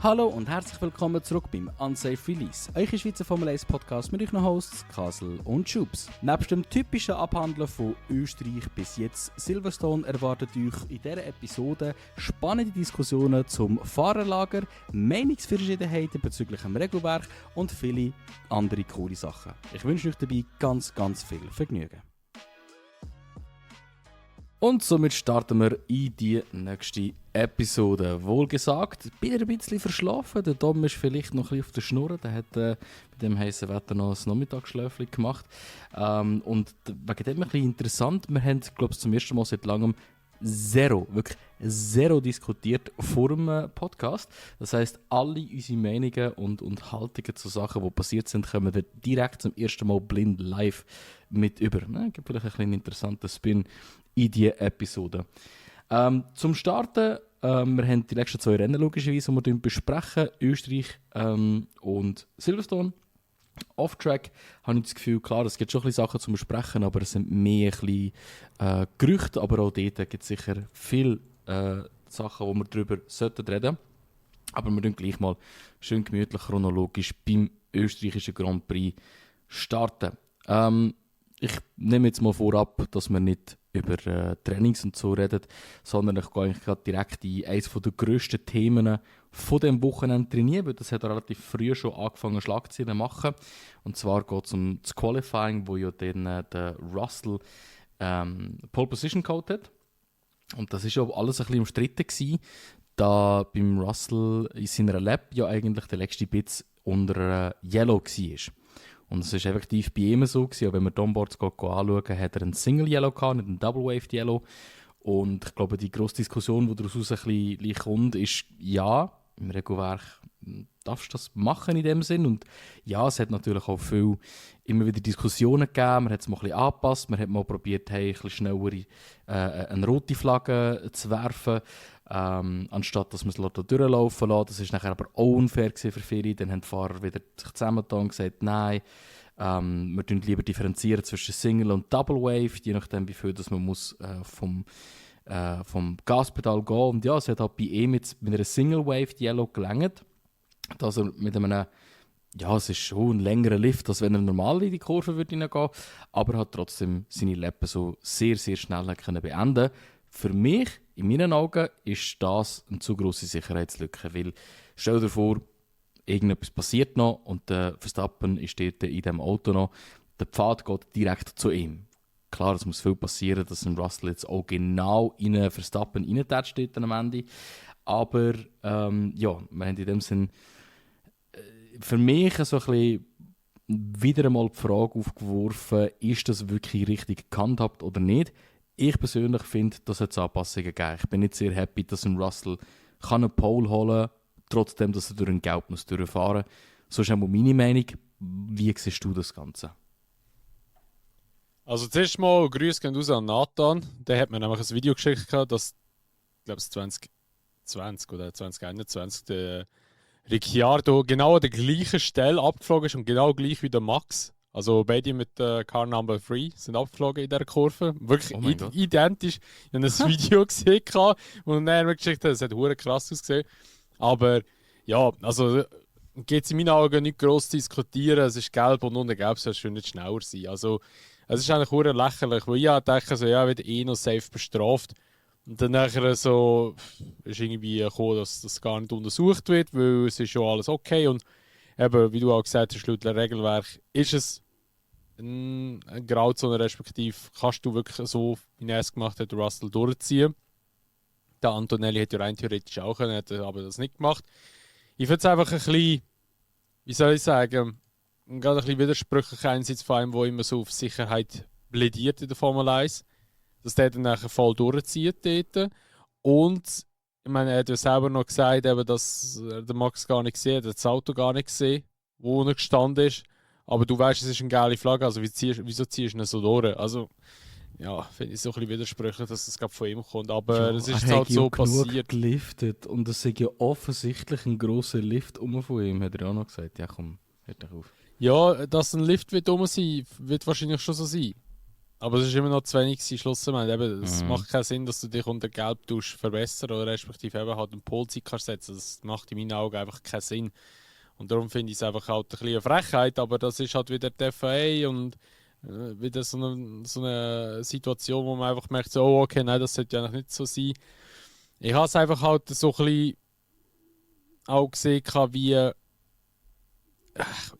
Hallo und herzlich willkommen zurück beim Unsafe Release, euer Schweizer Formel 1 Podcast mit euren Hosts Kasel und Schubs. Neben dem typischen Abhandeln von Österreich bis jetzt Silverstone erwartet euch in dieser Episode spannende Diskussionen zum Fahrerlager, Meinungsverschiedenheiten bezüglich dem Regelwerk und viele andere coole Sachen. Ich wünsche euch dabei ganz viel Vergnügen. Und somit starten wir in die nächste Episode. Wohlgesagt, bin ein bisschen verschlafen. Der Dom ist vielleicht noch ein bisschen auf der Schnur. Der hat bei dem heißen Wetter noch ein Nachmittagsschläfchen gemacht. Und wegen dem ein bisschen interessant. Wir haben, glaube ich, zum ersten Mal seit langem wirklich zero diskutiert vor dem Podcast. Das heisst, alle unsere Meinungen und Haltungen zu Sachen, die passiert sind, kommen wir direkt zum ersten Mal blind live mit über. Gibt vielleicht ein bisschen interessanten Spin in diese Episode. Zum Starten, wir haben die letzten 2 Rennen logischerweise, die wir besprechen, Österreich und Silverstone. Off-Track habe ich das Gefühl, klar, es gibt schon ein bisschen Sachen zum Besprechen, aber es sind mehr ein bisschen, Gerüchte, aber auch dort gibt es sicher viele Sachen, wo wir darüber reden sollten. Aber wir starten gleich mal schön gemütlich chronologisch beim österreichischen Grand Prix starten. Ich nehme jetzt mal vorab, dass wir nicht über Trainings und so reden, sondern ich gehe eigentlich gerade direkt in eines der grössten Themen von diesem Wochenende trainieren, weil das hat relativ früh schon angefangen Schlagzeilen zu machen. Und zwar geht es um das Qualifying, wo ja dann der Russell Pole Position geholt hat. Und das ist ja alles ein bisschen umstritten gewesen, da beim Russell in seiner Lap ja eigentlich der letzte Bit unter Yellow war. Und es war effektiv bei ihm so gewesen, auch wenn wir die Onboards anschauen, hat er einen Single Yellow gehabt, nicht einen Double Waved Yellow. Und ich glaube, die grosse Diskussion, die daraus ein bisschen kommt, ist, ja, im Regelwerk darfst du das machen in dem Sinn. Und ja, es hat natürlich auch immer wieder Diskussionen gegeben, man hat es mal ein bisschen angepasst, man hat mal probiert, hey, ein bisschen schneller eine rote Flagge zu werfen, anstatt dass man es durchlaufen lässt. Das war nachher aber auch unfair für viele. Dann haben die Fahrer wieder sich zusammengetan und gesagt, nein, wir lieber differenzieren zwischen Single und Double Wave, je nachdem, wie viel das man muss vom Gaspedal gehen. Und ja, es hat halt bei ihm mit einer Single Wave Yellow gelangt, dass er mit einem, ja, es ist schon ein längerer Lift, als wenn er normal in die Kurve würde hineingehen, aber er hat trotzdem seine Lappen so sehr schnell können beenden. Für mich, in meinen Augen, ist das eine zu grosse Sicherheitslücke, weil, stell dir vor, irgendetwas passiert noch und der Verstappen ist dort in diesem Auto noch, der Pfad geht direkt zu ihm. Klar, es muss viel passieren, dass ein Russell jetzt auch genau in einen Verstappen reintatscht am Ende. Aber ja, wir haben in dem Sinn für mich so ein bisschen wieder einmal die Frage aufgeworfen, ist das wirklich richtig gehandhabt oder nicht? Ich persönlich finde, dass es Anpassungen gegeben. Ich bin nicht sehr happy, dass ein Russell einen Pole holen kann, trotzdem, dass er durch ein Gelb muss durchfahren muss. So ist auch meine Meinung. Wie siehst du das Ganze? Also zuerst mal Grüße gehen raus an Nathan. Der hat mir nämlich ein Video geschickt, dass, ich glaube, 2020 oder 2021 der Ricciardo genau an der gleichen Stelle abgeflogen ist und genau gleich wie der Max. Also beide mit Car Number 3 sind abgeflogen in dieser Kurve. Wirklich identisch. Ich habe ein Video gesehen und er mir geschickt hat, es hat verdammt krass ausgesehen. Aber ja, also geht es in meinen Augen nicht gross zu diskutieren. Es ist gelb und unter gelb soll es schon nicht schneller sein. Also es ist eigentlich verdammt lächerlich, weil ich denke, so, ja, wird noch safe bestraft. Und dann nachher so ist irgendwie gekommen, dass das gar nicht untersucht wird, weil es ist schon alles okay. Und eben, wie du auch gesagt hast, laut dem Regelwerk ist es eine Grauzone, respektive kannst du wirklich so, wie er es gemacht hat, Russell durchziehen. Der Antonelli hätte ja rein theoretisch auch können, hat aber das nicht gemacht. Ich finde es einfach ein bisschen, wie soll ich sagen, gerade ein bisschen widersprüchlich einerseits von einem, der immer so auf Sicherheit plädiert in der Formel 1, dass der dann nachher voll durchzieht dort. Und ich meine, er hat ja selber noch gesagt, eben, dass der Max gar nicht gesehen hat, das Auto gar nicht gesehen, wo er gestanden ist. Aber du weißt, es ist eine geile Flagge, also wieso ziehst du ihn so durch? Also, ja, finde ich so ein bisschen widersprüchlich, dass das gerade von ihm kommt. Aber ja, es ist halt so passiert. Geliftet und es ist ja offensichtlich ein grosser Lift von ihm, hat er auch noch gesagt. Ja komm, hört doch auf. Ja, dass ein Lift wird rum sein, wird wahrscheinlich schon so sein. Aber es ist immer noch zu wenig schlussendlich. Eben, es macht keinen Sinn, dass du dich unter Gelb verbessern oder respektive eben halt einen Polzeit kannst setzen. Das macht in meinen Augen einfach keinen Sinn. Und darum finde ich es einfach halt ein bisschen eine Frechheit, aber das ist halt wieder die FAA und wieder so eine Situation, wo man einfach merkt, so, oh, okay, nein, das sollte ja eigentlich nicht so sein. Ich habe es einfach halt so ein bisschen auch gesehen, wie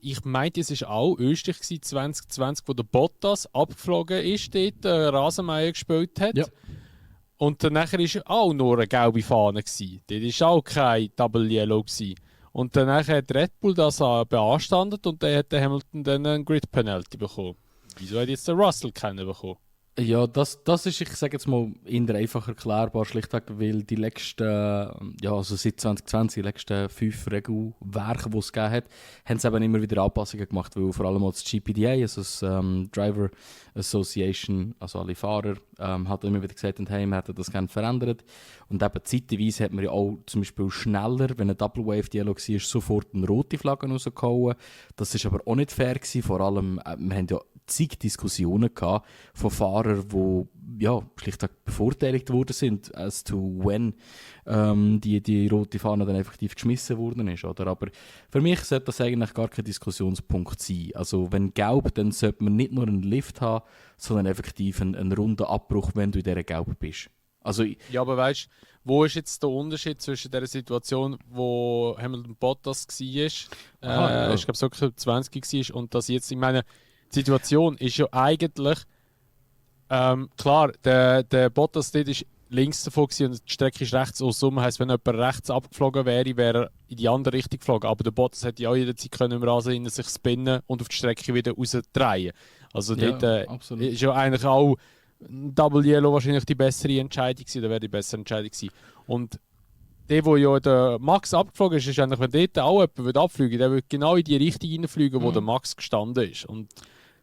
ich meinte, es war auch Österreich 2020, wo der Bottas abgeflogen ist, dort Rasenmäher gespielt hat. Ja. Und dann war auch nur eine gelbe Fahne. Dort war auch kein Double Yellow. Und dann hat Red Bull das beanstandet und dann hat der Hamilton dann eine Grid Penalty bekommen. Wieso hat jetzt der Russell keine bekommen? Ja, das ist, ich sage jetzt mal, eher einfach erklärbar, schlichtweg, weil die letzten, also seit 2020, die letzten 5 Regelwerke, die es gegeben hat, haben sie eben immer wieder Anpassungen gemacht, weil vor allem auch das GPDA, also das Driver Association, also alle Fahrer, hat immer wieder gesagt, hey, wir hätten das gerne verändert. Und eben zeitweise hat man ja auch zum Beispiel schneller, wenn ein Double Wave Yellow war, sofort eine rote Flagge rausgehauen. Das war aber auch nicht fair gewesen, vor allem, wir haben ja zig Diskussionen gehabt von Fahrern, die schlichtweg bevorteiligt worden sind, as to when die rote Fahne dann effektiv geschmissen worden ist. Oder? Aber für mich sollte das eigentlich gar kein Diskussionspunkt sein. Also wenn gelb, dann sollte man nicht nur einen Lift haben, sondern effektiv einen runden Abbruch, wenn du in dieser Gelb bist. Also, ja, aber weißt du, wo ist jetzt der Unterschied zwischen der Situation, wo Hamilton Bottas war, ich glaube so 20 war, und das jetzt, ich meine, die Situation ist ja eigentlich, klar, der Bottas dort ist links davon gewesen und die Strecke ist rechts außen. Heisst, wenn jemand rechts abgeflogen wäre, wäre er in die andere Richtung geflogen. Aber der Bottas hätte ja auch jederzeit können im Rasen sich spinnen und auf die Strecke wieder rausdrehen. Also dort ist ja eigentlich auch Double Yellow wahrscheinlich die bessere Entscheidung gewesen, oder wäre die bessere Entscheidung gewesen. Und der, wo ja der Max abgeflogen ist, ist eigentlich, wenn dort auch jemand abfliegen würde, der würde genau in die Richtung reinfliegen, wo der Max gestanden ist. Und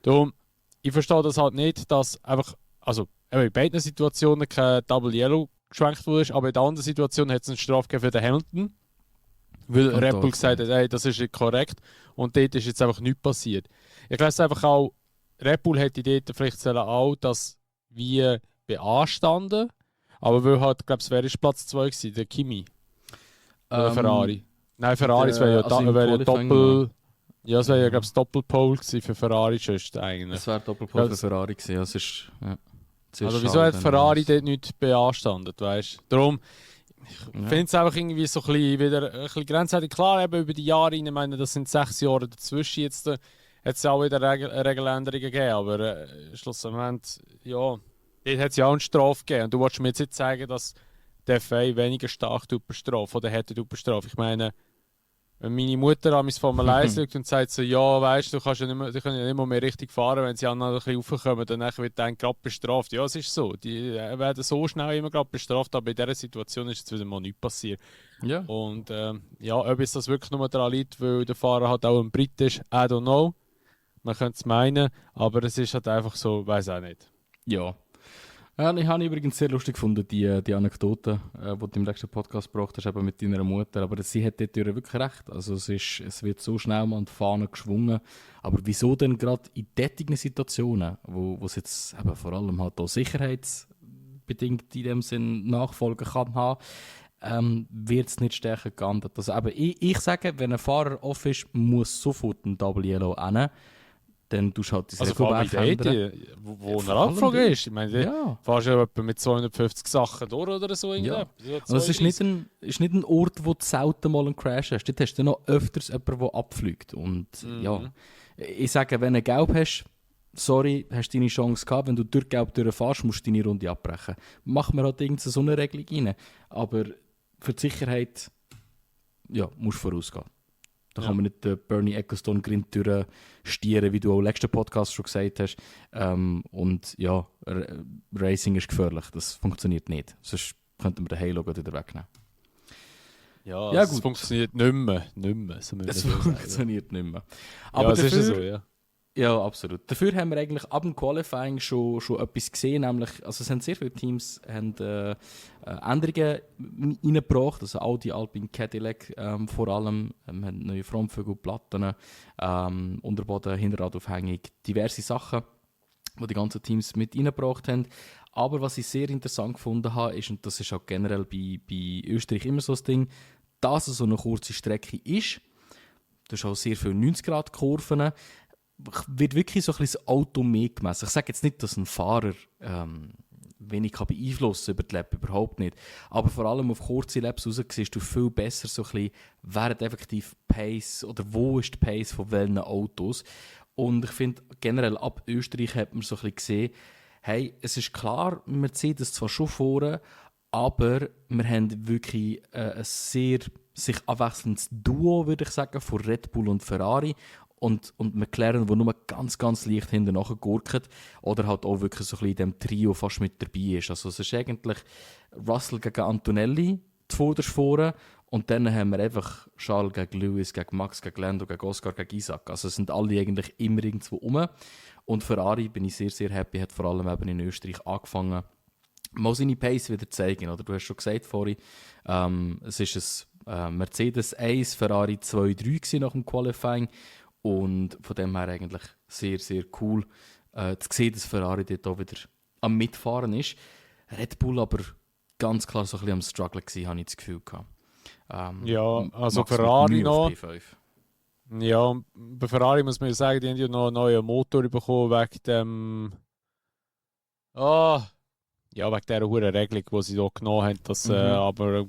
darum, ich verstehe das halt nicht, dass einfach, also in beiden Situationen kein Double Yellow geschwenkt wurde, aber in der anderen Situation hat es eine Strafe gegeben für den Hamilton, weil Red Bull gesagt hat, hey, das ist nicht korrekt, und dort ist jetzt einfach nichts passiert. Ich glaube einfach auch, Red Bull hätte dort vielleicht auch das wie beanstanden, aber weil halt, glaube ich, wer ist Platz 2 gewesen? Der Kimi? Oder Ferrari? Nein, Ferrari wäre ja Doppel... Ja, es wäre ja, glaube ich, Doppelpole für Ferrari sonst eigentlich. Es wäre Doppelpole für Ferrari gewesen, also ist... Ja. Also wieso hat Ferrari dort nicht beanstandet, weißt du? Darum, ich finde es einfach irgendwie so ein bisschen, wieder ein bisschen grenzwertig. Klar, eben über die Jahre, ich meine, das sind 6 Jahre dazwischen, jetzt hat es auch wieder Regeländerungen gegeben, aber schlussendlich, ja, dort hat es ja auch eine Strafe gegeben. Und du wolltest mir jetzt nicht sagen, dass der FA weniger stark bestraft oder hätte bestraft. Ich meine, wenn meine Mutter an mein Formel 1 schaut und sagt so, ja, weißt du, die können ja nicht mehr richtig fahren, wenn sie an ein bisschen raufkommen, dann wird dann gerade bestraft. Ja, es ist so. Die werden so schnell immer gerade bestraft, aber in dieser Situation ist jetzt wieder mal nichts passiert. Ja. Und ob es das wirklich nur daran liegt, weil der Fahrer halt auch ein Brit ist, I don't know. Man könnte es meinen, aber es ist halt einfach so, weiß auch nicht. Ja. Ich habe übrigens sehr lustig gefunden, die Anekdote, die du im letzten Podcast gebracht hast, eben mit deiner Mutter. Aber sie hat dort wirklich recht. Also es wird so schnell mal an die Fahne geschwungen. Aber wieso denn gerade in solchen Situationen, wo es jetzt eben vor allem halt auch sicherheitsbedingt in dem Sinn Nachfolger kann haben, wird es nicht stärker geahndet. Also eben, ich sage, wenn ein Fahrer off ist, muss sofort ein Double Yellow rein. Dann tust du halt das Regelwerk ändern. Wo er abgeflogen ist. Ich meine, fährst du ja mit 250 Sachen durch oder so. Ja. Also es ist nicht ein Ort, wo du selten mal einen Crash hast. Dort hast du noch öfters jemanden, der abfliegt. Und ja, ich sage, wenn du Gelb hast, sorry, hast du deine Chance gehabt. Wenn du durch Gelb durchfährst, musst du deine Runde abbrechen. Mach mir halt irgendeine so eine Regelung rein. Aber für die Sicherheit, ja, musst du vorausgehen. Da kann man nicht Bernie Ecclestone Grind durchstieren, wie du auch im letzten Podcast schon gesagt hast. Und ja, Racing ist gefährlich. Das funktioniert nicht. Sonst könnten wir den Halo wieder wegnehmen. Ja, es funktioniert nicht mehr. Es funktioniert nicht mehr. Aber ja, es ist so, ja. Ja, absolut. Dafür haben wir eigentlich ab dem Qualifying schon etwas gesehen, nämlich, also es haben sehr viele Teams Änderungen reingebracht, also Audi, Alpine, Cadillac vor allem, haben neue Frontflügel, Platten, Unterboden, Hinterradaufhängung, diverse Sachen. wo die ganzen Teams mit reingebracht haben. Aber was ich sehr interessant gefunden habe, ist, und das ist auch generell bei Österreich immer so das Ding, dass es so eine kurze Strecke ist. Du hast auch sehr viele 90-Grad-Kurven. Wird wirklich so ein bisschen das Auto mehr gemessen. Ich sage jetzt nicht, dass ein Fahrer wenig beeinflussen kann über die Lap, überhaupt nicht. Aber vor allem auf kurze Laps raus siehst du viel besser so ein bisschen, während effektiv Pace oder wo ist die Pace von welchen Autos. Und ich finde generell ab Österreich hat man so ein bisschen gesehen, hey, es ist klar, Mercedes zwar schon vorne, aber wir haben wirklich ein sehr sich abwechselndes Duo, würde ich sagen, von Red Bull und Ferrari. Und McLaren, der nur ganz, ganz leicht hinten nachgurkt oder halt auch wirklich so ein bisschen in diesem Trio fast mit dabei ist. Also es ist eigentlich Russell gegen Antonelli zuvorderst vorne und dann haben wir einfach Charles gegen Lewis, gegen Max, gegen Lando, gegen Oscar, gegen Isaac. Also es sind alle eigentlich immer irgendwo rum. Und Ferrari, bin ich sehr, sehr happy, hat vor allem eben in Österreich angefangen, mal seine Pace wieder zu zeigen. Oder? Du hast schon gesagt vorhin, es ist ein Mercedes 1, Ferrari 2, 3 gewesen nach dem Qualifying. Und von dem her eigentlich sehr, sehr cool zu sehen, dass Ferrari dort auch wieder am Mitfahren ist. Red Bull aber ganz klar so ein bisschen am Struggle gewesen, habe ich das Gefühl gehabt. Ja, also Max Ferrari mit 9 auf noch. P5. Ja, bei Ferrari muss man ja sagen, die haben ja noch einen neuen Motor bekommen wegen dem. Ja, wegen dieser hohen Regelung, die sie hier genommen haben, dass aber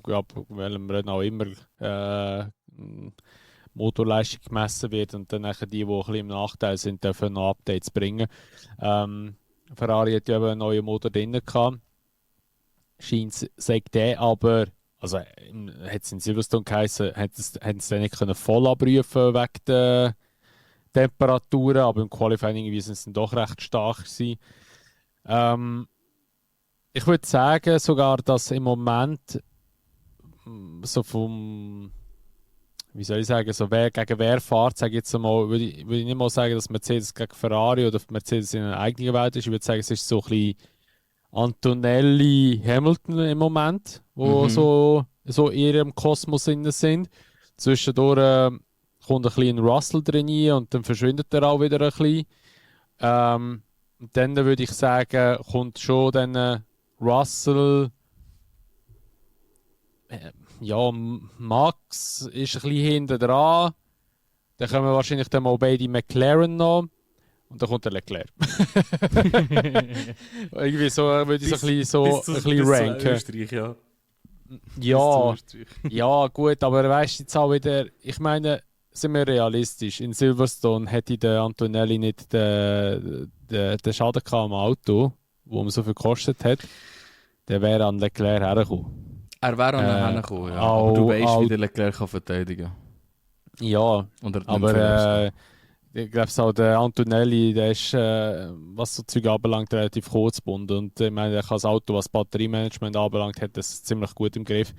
welchem Rennen auch immer Motorleistung gemessen wird und dann nachher die ein bisschen im Nachteil sind, dürfen noch Updates bringen. Ferrari hat ja eben einen neuen Motor drin gehabt. Scheint, sagt der, aber also hat es in Silverstone geheißen, hätten sie dann nicht können voll abrufen wegen der Temperaturen, aber im Qualifying irgendwie sind sie dann doch recht stark gewesen. Ich würde sagen sogar, dass im Moment so vom, wie soll ich sagen, so wer gegen wer fährt, sage ich jetzt mal, würde ich nicht mal sagen, dass Mercedes gegen Ferrari oder Mercedes in einer eigenen Welt ist. Ich würde sagen, es ist so ein bisschen Antonelli, Hamilton im Moment, wo so in ihrem Kosmos drin sind. Zwischendurch kommt ein bisschen Russell drin und dann verschwindet er auch wieder ein bisschen. Und dann würde ich sagen, kommt schon dann Russell. Ja, Max ist ein bisschen hinten dran. Dann kommen wahrscheinlich dann mal beide McLaren noch. Und dann kommt der Leclerc. Irgendwie so würde ich so ein bisschen ranken. Österreich, ja. Ja, ja, gut, aber weißt du jetzt auch wieder, ich meine, sind wir realistisch, in Silverstone hätte der Antonelli nicht den Schaden gehabt am Auto, wo ihm so viel gekostet hat, der wäre an Leclerc hergekommen. Er wäre an den hergekommen, ja. Aber du weißt, wie der Leclerc kann verteidigen kann. Ja, aber ich glaube auch der Antonelli, der ist, was so Zeug anbelangt, relativ kurzgebunden. Und ich meine, er kann das Auto, was Batteriemanagement anbelangt, hat das ziemlich gut im Griff.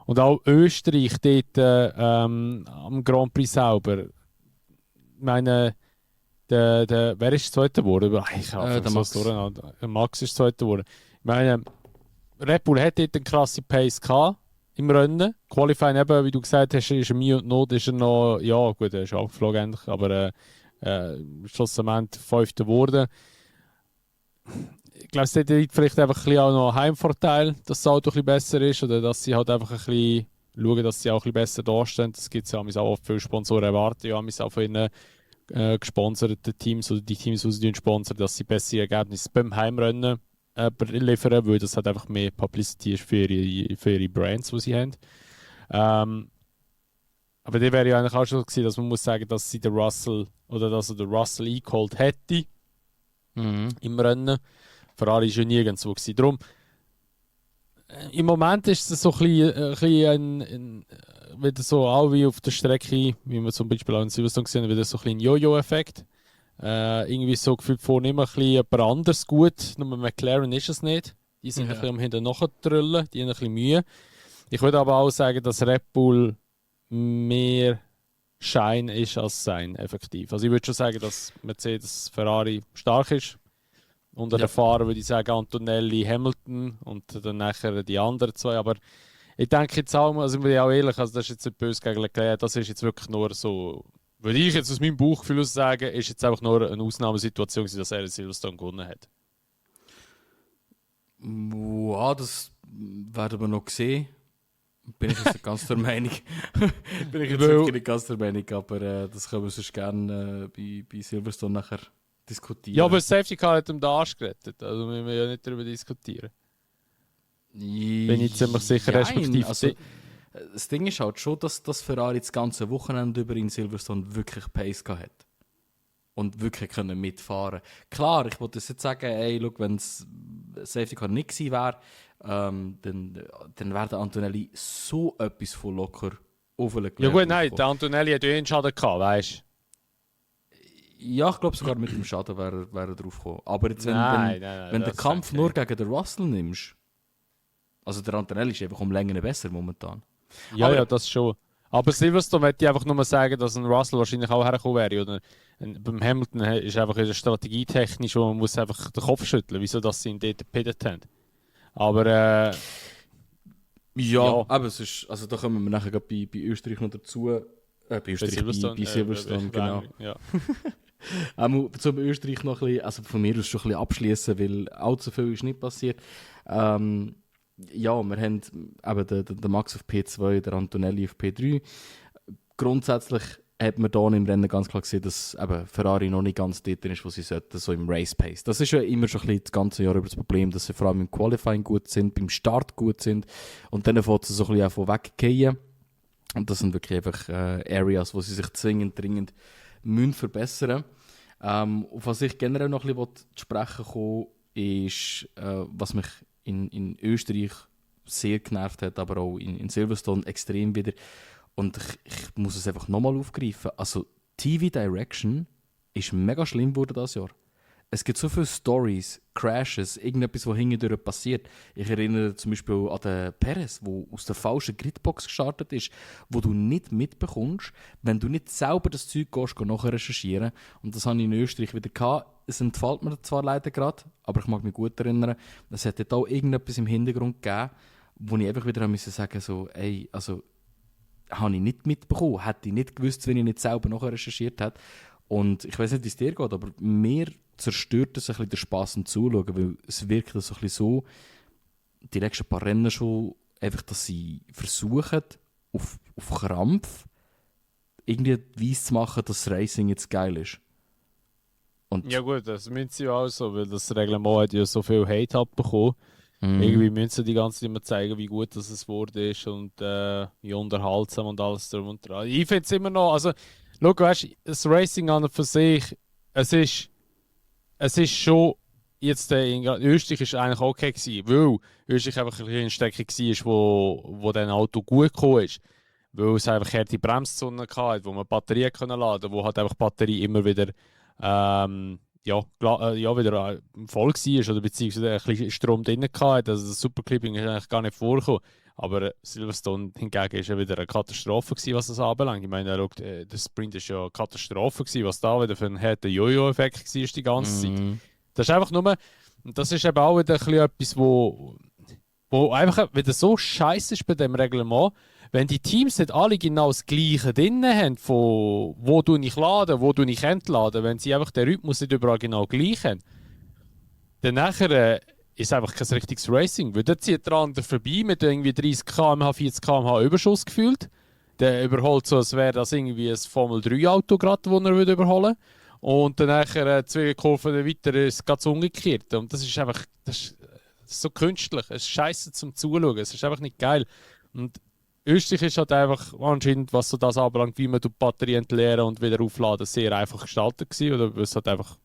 Und auch Österreich dort am Grand Prix selber. Ich meine, wer ist Zweiter geworden? Ich habe der Max. Max ist Zweiter geworden. Ich meine, Red Bull hat dort eine krasse Pace gehabt im Rennen. Qualifying eben, wie du gesagt hast, ist er Mio und Not, ist er noch, ja gut, er ist abgeflogen endlich, aber schlussendlich Fünfter geworden. Ich glaube, es liegt vielleicht einfach ein bisschen auch noch ein Heimvorteil, dass das Auto ein bisschen besser ist oder dass sie halt einfach ein bisschen schauen, dass sie auch ein bisschen besser dastehen. Das gibt es ja auch oft, viele Sponsoren erwarten ja auch von ihren gesponserten Teams oder die Teams, die sie sponsern, dass sie bessere Ergebnisse beim Heimrennen liefern, weil das halt einfach mehr Publicity ist für ihre Brands, die sie haben. Aber die wäre ja eigentlich auch schon gewesen, dass man muss sagen, dass sie den Russell oder dass er den Russell eingeholt hätte im Rennen. Ferrari war ja nirgends so gewesen. Darum, im Moment ist es so ein bisschen wieder so auch wie auf der Strecke, wie wir zum Beispiel auch in Silverstone gesehen haben, wieder so ein bisschen ein Jojo-Effekt. Irgendwie so gefühlt vorne immer ein bisschen jemand anderes gut, nur McLaren ist es nicht. Die sind ein bisschen am hinten nachtrüllen, die haben ein bisschen Mühe. Ich würde aber auch sagen, dass Red Bull mehr Schein ist als sein, effektiv. Also ich würde schon sagen, dass Mercedes Ferrari stark ist. Unter den Fahrern würde ich sagen Antonelli, Hamilton und dann nachher die anderen zwei. Aber ich denke jetzt auch, also ich bin auch ehrlich, also das ist jetzt nicht böse gegen Leclerc, das ist jetzt wirklich nur so Würde ich jetzt aus meinem Bauchgefühl aus sagen, ist jetzt einfach nur eine Ausnahmesituation, dass er in Silverstone gewonnen hat. Ja, das werden wir noch sehen. Bin ich jetzt nicht ganz der Meinung. Bin ich jetzt wirklich nicht ganz der Meinung, aber das können wir sonst gerne bei Silverstone nachher diskutieren. Ja, aber das Safety Car hat ihm den Arsch gerettet. Also müssen wir ja nicht darüber diskutieren. Bin ich ziemlich sicher, respektive. Also, das Ding ist halt schon, dass Ferrari das ganze Wochenende über in Silverstone wirklich Pace gehabt hat. Und wirklich können mitfahren. Klar, ich wollte jetzt sagen, ey, schau, wenn es Safety Car nicht gewesen wäre, dann wäre der Antonelli so etwas von locker aufgelegt. Ja gut, nein, der Antonelli hat einen Schaden gehabt, weißt du? Ja, ich glaube sogar mit dem Schaden wäre er drauf gekommen. Aber jetzt, wenn du den Kampf nur gegen den Russell nimmst, also der Antonelli ist einfach um Längen besser momentan. Ja, aber, ja, das schon. Aber Silverstone möchte ich einfach nur sagen, dass ein Russell wahrscheinlich auch hergekommen wäre. Oder beim Hamilton ist einfach eine Strategie technisch, wo man muss einfach den Kopf schütteln, wieso dass sie ihn dort gepittet haben. Aber ja, aber es ist, also da kommen wir nachher bei Österreich noch dazu. Bei Silverstone, genau. Ja. Zum Österreich noch ein bisschen, also von mir aus schon ein bisschen abschließen, weil allzu viel ist nicht passiert. Ja, wir haben eben den Max auf P2, der Antonelli auf P3. Grundsätzlich hat man hier im Rennen ganz klar gesehen, dass eben Ferrari noch nicht ganz dort ist, wo sie sollten, so im Race Pace. Das ist ja immer schon ein bisschen das ganze Jahr über das Problem, dass sie vor allem im Qualifying gut sind, beim Start gut sind und dann fängt sie so ein bisschen auch von weggehen. Und das sind wirklich einfach Areas, wo sie sich zwingend, dringend müssen verbessern. Auf was ich generell noch ein bisschen zu sprechen komme, ist, was mich in Österreich sehr genervt hat, aber auch in Silverstone extrem wieder. Und ich muss es einfach nochmal aufgreifen. Also TV Direction ist mega schlimm geworden dieses Jahr. Es gibt so viele Stories, Crashes, irgendetwas, was hintendurch passiert. Ich erinnere zum Beispiel an den Perez, der aus der falschen Gridbox gestartet ist, wo du nicht mitbekommst, wenn du nicht selber das Zeug gehst, nachher recherchieren. Und das habe ich in Österreich wieder gehabt. Es entfällt mir zwar leider gerade, aber ich mag mich gut erinnern, es hat dort auch irgendetwas im Hintergrund gegeben, wo ich einfach wieder sagen so, ey, also habe ich nicht mitbekommen, hätte ich nicht gewusst, wenn ich nicht selber nachher recherchiert hätte. Und ich weiß nicht, wie es dir geht, aber mir zerstört es ein bisschen den Spass am Zuschauen, weil es wirkt so ein bisschen so, die letzten paar Rennen schon, einfach, dass sie versuchen, auf Krampf irgendwie weiss zu machen, dass das Racing jetzt geil ist. Und ja gut, das müssen sie ja auch so, weil das Reglement hat ja so viel Hate abbekommen. Irgendwie müssen sie die ganze Zeit immer zeigen, wie gut das es wurde ist und wie unterhaltsam und alles drum und dran. Ich finde es immer noch, also, schau, weißt du, das Racing an und für sich, es ist schon, jetzt in Österreich ist eigentlich okay gewesen, weil Österreich einfach ein bisschen eine Strecke war, wo dann Auto gut gekommen ist. Weil es einfach harte Bremszonen hatte, wo man Batterien laden konnte, wo halt einfach die Batterie immer wieder wieder voll war oder beziehungsweise ein bisschen Strom drin hatte. Also das Superclipping ist eigentlich gar nicht vorgekommen. Aber Silverstone hingegen war ja wieder eine Katastrophe gewesen, was das anbelangt. Ich meine, der Sprint war ja eine Katastrophe gewesen, was da wieder für ein harter Jojo-Effekt war die ganze Zeit. Das ist einfach nur, das ist eben auch wieder ein bisschen etwas, wo einfach wieder so scheiße ist bei dem Reglement. Wenn die Teams nicht alle genau das Gleiche drin haben, von wo du nicht laden, wo du nicht entladen, wenn sie einfach den Rhythmus nicht überall genau gleich haben, dann nachher ist es einfach kein richtiges Racing. Weil dann zieht der andere vorbei mit irgendwie 30 km/h, 40 km/h Überschuss gefühlt. Der überholt so, als wäre das irgendwie ein Formel-3-Auto gerade, das er überholen würde. Und dann nachher 2 Kurven weiter ist es ganz umgekehrt. Und das ist einfach das ist so künstlich. Es ist scheiße zum Zuschauen. Es ist einfach nicht geil. Und Österreich ist halt einfach anscheinend, was so das anbelangt, wie man die Batterie entleeren und wieder aufladen, sehr einfach gestaltet gewesen. Oder weil es halt einfach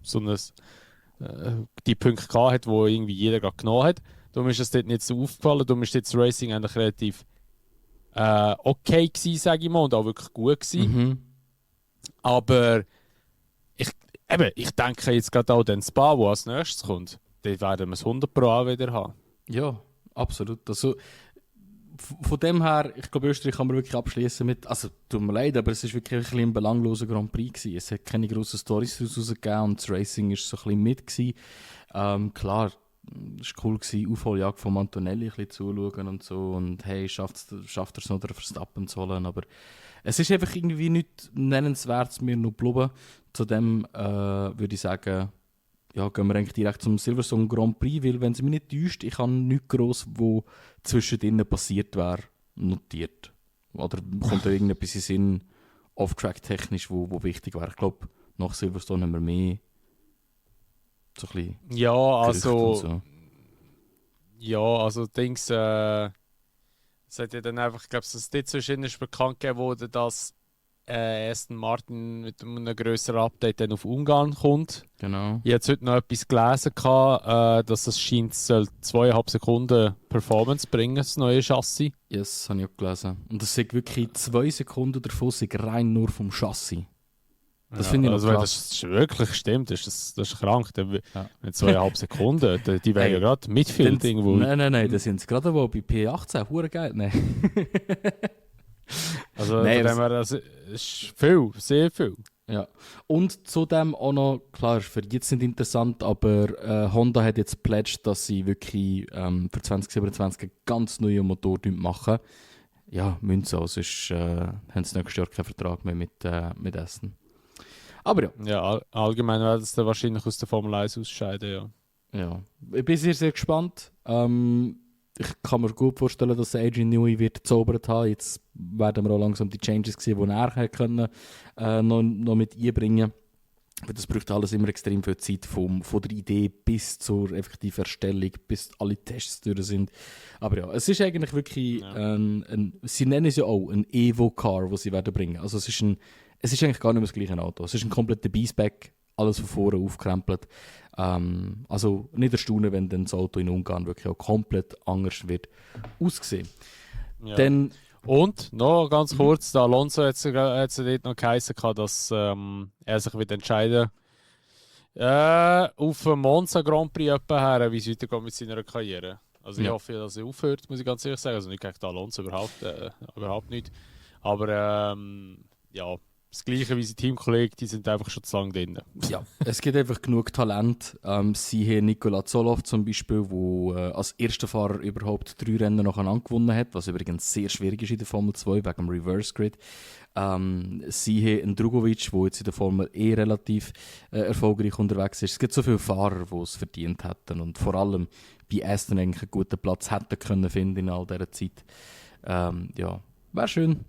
so die Punkte gehabt hat, die irgendwie jeder gerade genommen hat. Darum ist es dort nicht so aufgefallen. Darum ist das Racing eigentlich relativ okay gewesen, sage ich mal, und auch wirklich gut gewesen. Aber ich denke jetzt gerade auch den Spa, wo als nächstes kommt. Dort werden wir es 100 Pro auch wieder haben. Ja, absolut. Also, von dem her, ich glaube, Österreich kann man wirklich abschließen mit, also tut mir leid, aber es war wirklich ein bisschen ein belangloser Grand Prix gewesen. Es hat keine grossen Storys daraus rausgegeben und das Racing war so ein bisschen mit gewesen. Klar, es war cool gewesen, Aufholjagd von Antonelli ein bisschen zuschauen und so. Und hey, schafft er es noch, den Verstappen zu holen. Aber es ist einfach irgendwie nichts Nennenswertes mir noch geblieben. Zudem würde ich sagen, ja, gehen wir eigentlich direkt zum Silverstone Grand Prix, weil, wenn es mich nicht täuscht, ich habe nichts gross, was zwischendrin passiert wäre, notiert. Oder kommt da irgendetwas in Sinn, off-track technisch, wo wichtig wäre? Ich glaube, nach Silverstone haben wir mehr so ein bisschen Ja, Gerüchte und so. Dings, es hat ja dann einfach, ich glaube, es ist dort zwischen ist bekannt gegeben worden, dass Aston Martin mit einem grösseren Update dann auf Ungarn kommt. Genau. Ich habe heute noch etwas gelesen, dass es scheint, es soll 2,5 Sekunden Performance bringen, das neue Chassis. Yes, habe ich auch gelesen. Und das sind wirklich 2 Sekunden davon sind rein nur vom Chassis. Das finde ich noch Wenn krass. das wirklich stimmt, das ist krank. Wenn Ja. 2,5 Sekunden, die wären Hey, ja gerade Midfield irgendwo. Nein, das sind gerade wo bei P18. Hure geil. Nein. Also Nein, das ist viel, sehr viel. Ja. Und zudem auch noch, klar, ist für jetzt nicht interessant, aber Honda hat jetzt pledged, dass sie wirklich für 2027 einen ganz neuen Motor machen. Ja, müssen sie auch, sonst haben sie nächstes Jahr keinen Vertrag mehr mit Aston. Aber ja. Ja, allgemein werden sie dann wahrscheinlich aus der Formel 1 ausscheiden, ja. Ja, ich bin sehr, sehr gespannt. Ich kann mir gut vorstellen, dass Adrian Newey wird gezaubert haben. Jetzt werden wir auch langsam die Changes sehen, die er hätte können, noch mit einbringen. Weil das braucht alles immer extrem viel Zeit, von der Idee bis zur effektiven Erstellung, bis alle Tests durch sind. Aber ja, es ist eigentlich wirklich, sie nennen es ja auch ein Evo-Car, das sie werden bringen. Also es ist eigentlich gar nicht mehr das gleiche Auto. Es ist ein kompletter Beastback, alles von vorne aufgekrempelt. Also nicht erstaunen, wenn dann das Auto in Ungarn wirklich auch komplett anders wird aussehen. Ja. Dann, Und noch ganz kurz, der Alonso hat es dort noch geheißen, dass er sich wird entscheiden auf einen Monza Grand Prix her, wie es weitergeht mit seiner Karriere. Also ich hoffe, dass er aufhört, muss ich ganz ehrlich sagen. Also nicht gegen den Alonso, überhaupt nicht. Aber ja, das Gleiche wie sein Teamkollege, die sind einfach schon zu lange drin. ja, es gibt einfach genug Talent. Sie haben Nikola Zolov zum Beispiel, der als erster Fahrer überhaupt 3 Rennen nacheinander gewonnen hat, was übrigens sehr schwierig ist in der Formel 2 wegen dem Reverse Grid. Sie haben einen Drugovic, der jetzt in der Formel E relativ erfolgreich unterwegs ist. Es gibt so viele Fahrer, die es verdient hätten und vor allem bei Aston eigentlich einen guten Platz hätten können finden in all dieser Zeit. Ja, wäre schön.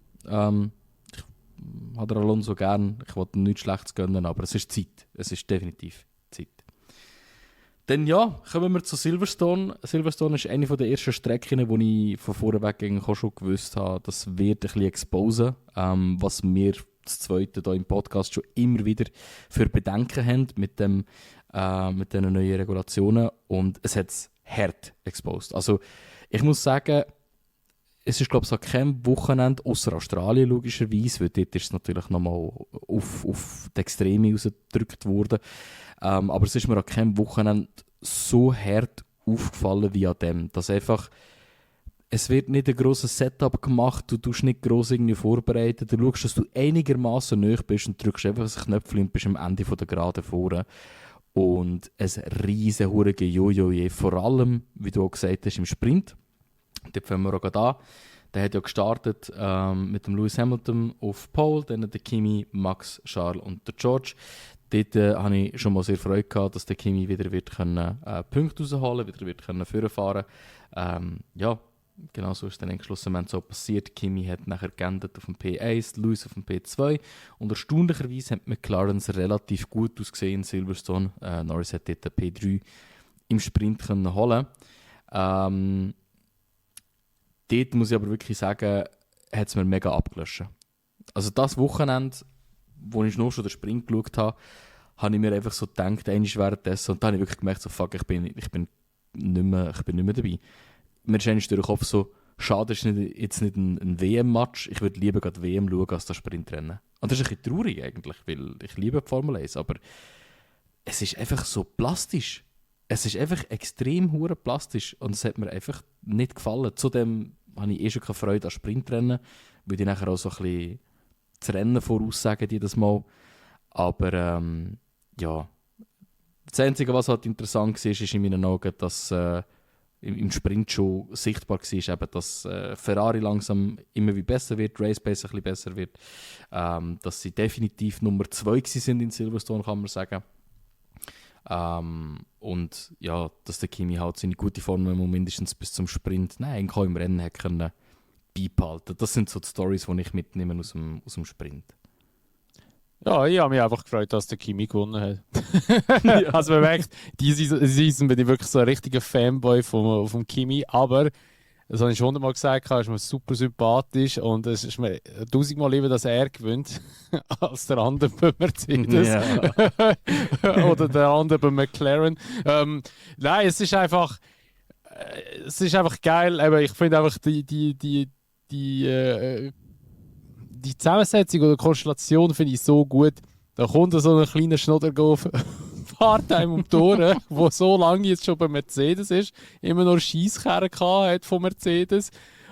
Hat Alonso gern. Ich wollte ihm nichts Schlechtes gönnen, aber es ist Zeit. Es ist definitiv Zeit. Dann ja, kommen wir zu Silverstone. Silverstone ist eine der ersten Strecken, die ich von vorneweg eigentlich auch schon gewusst habe, das wird ein bisschen exposen, was wir das Zweite hier im Podcast schon immer wieder für Bedenken haben mit diesen neuen Regulationen. Und es hat es hart exposed. Also ich muss sagen, es ist, glaube ich, kein Wochenende, außer Australien logischerweise, weil dort ist es natürlich nochmal auf die Extreme rausgedrückt worden. Aber es ist mir an keinem Wochenende so hart aufgefallen wie an dem, dass einfach, es wird nicht ein grosses Setup gemacht, du tust nicht gross irgendwie vorbereiten, du schaust, dass du einigermaßen nahe bist und drückst einfach ein Knöpfchen und bist am Ende von der Geraden vorne. Und ein riesen hurige Jojo, vor allem, wie du auch gesagt hast, im Sprint. Dort fangen wir auch gerade an. Der hat ja gestartet mit dem Lewis Hamilton auf Pole, dann der Kimi, Max, Charles und der George. Dort habe ich schon mal sehr Freude gehabt, dass der Kimi wieder wird können, Punkte rausholen wieder wird können vorfahren. Ja, genau so ist dann schlussendlich so passiert. Kimi hat nachher geendet auf dem P1, Lewis auf dem P2 und erstaunlicherweise hat McLarens relativ gut ausgesehen in Silverstone. Norris hat dort den P3 im Sprint können holen. Dort muss ich aber wirklich sagen, hat es mir mega abgelöscht. Also das Wochenende, wo ich noch schon den Sprint geschaut habe, habe ich mir einfach so gedacht, einmal währenddessen, und dann habe ich wirklich gemerkt, so, fuck, ich bin nicht mehr dabei. Mir ist eigentlich durch den Kopf so, schade, ist jetzt nicht ein WM-Match, ich würde lieber gerade WM schauen als das Sprintrennen. Und das ist ein bisschen traurig eigentlich, weil ich liebe die Formel 1, aber es ist einfach so plastisch. Es ist einfach extrem hure plastisch und es hat mir einfach nicht gefallen. Zudem habe ich schon keine Freude an Sprintrennen, weil die nachher auch so ein bisschen das Rennen voraussagen jedes Mal. Aber ja, Das Einzige, was halt interessant war, ist in meinen Augen, dass im Sprint schon sichtbar war, eben, dass Ferrari langsam immer wie besser wird, Race Pace ein bisschen besser wird, dass sie definitiv Nummer 2 sind in Silverstone, kann man sagen. Und ja, dass der Kimi halt seine gute Form mindestens bis zum Sprint, nein, auch im Rennen hat können beibehalten. Das sind so die Storys, die ich mitnehme aus dem Sprint. Ja, ich habe mich einfach gefreut, dass der Kimi gewonnen hat. Also man merkt, diese Season bin ich wirklich so ein richtiger Fanboy vom Kimi, aber das habe ich schon 100-mal gesagt, er ist mir super sympathisch und es ist mir 1000-mal lieber, dass er gewinnt, als der andere bei Mercedes. Ja. Oder der andere bei McLaren. Nein, es ist einfach geil. Aber ich finde einfach die Zusammensetzung oder Konstellation finde ich so gut. Da kommt so ein kleiner Schnoddergolf fährt einem um die Ohren, der so lange jetzt schon bei Mercedes ist, immer noch Scheisskerren hat von Mercedes.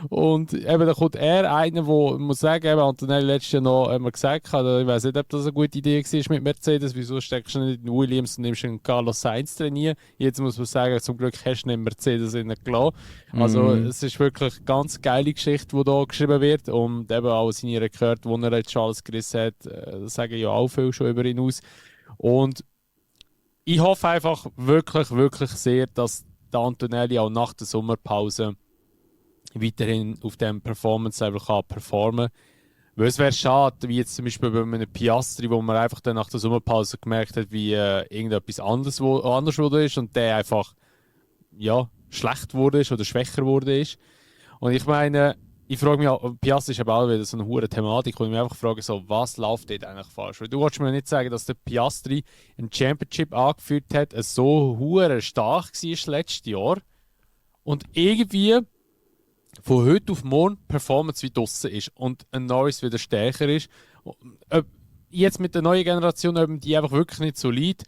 Und eben, da kommt einer, wo ich muss sagen, eben, Antonelli letztes Jahr noch einmal gesagt hat, ich weiß nicht, ob das eine gute Idee war mit Mercedes, wieso steckst du nicht in Williams und nimmst einen Carlos Sainz trainieren. Jetzt muss man sagen, zum Glück hast du nicht Mercedes gelassen. Also es ist wirklich eine ganz geile Geschichte, die hier geschrieben wird und eben auch seine Rekorde, die er jetzt schon alles gerissen hat, sagen ja auch viel schon über ihn aus. Und ich hoffe einfach wirklich, wirklich sehr, dass der Antonelli auch nach der Sommerpause weiterhin auf diesem Performance-Level performen kann. Weil es wäre schade, wie jetzt zum Beispiel bei einem Piastri, wo man einfach dann nach der Sommerpause gemerkt hat, wie irgendetwas anders wurde ist und der einfach schlecht wurde ist oder schwächer wurde ist. Und ich meine, ich frage mich auch, Piastri ist eben auch wieder so eine hure Thematik, wo ich mich einfach frage, so, was läuft dort eigentlich falsch? Weil du wolltest mir nicht sagen, dass der Piastri ein Championship angeführt hat, so hure stark war letztes Jahr und irgendwie von heute auf morgen Performance wie draussen ist und ein Norris wieder stärker ist. Jetzt mit der neuen Generation, die einfach wirklich nicht so liegt,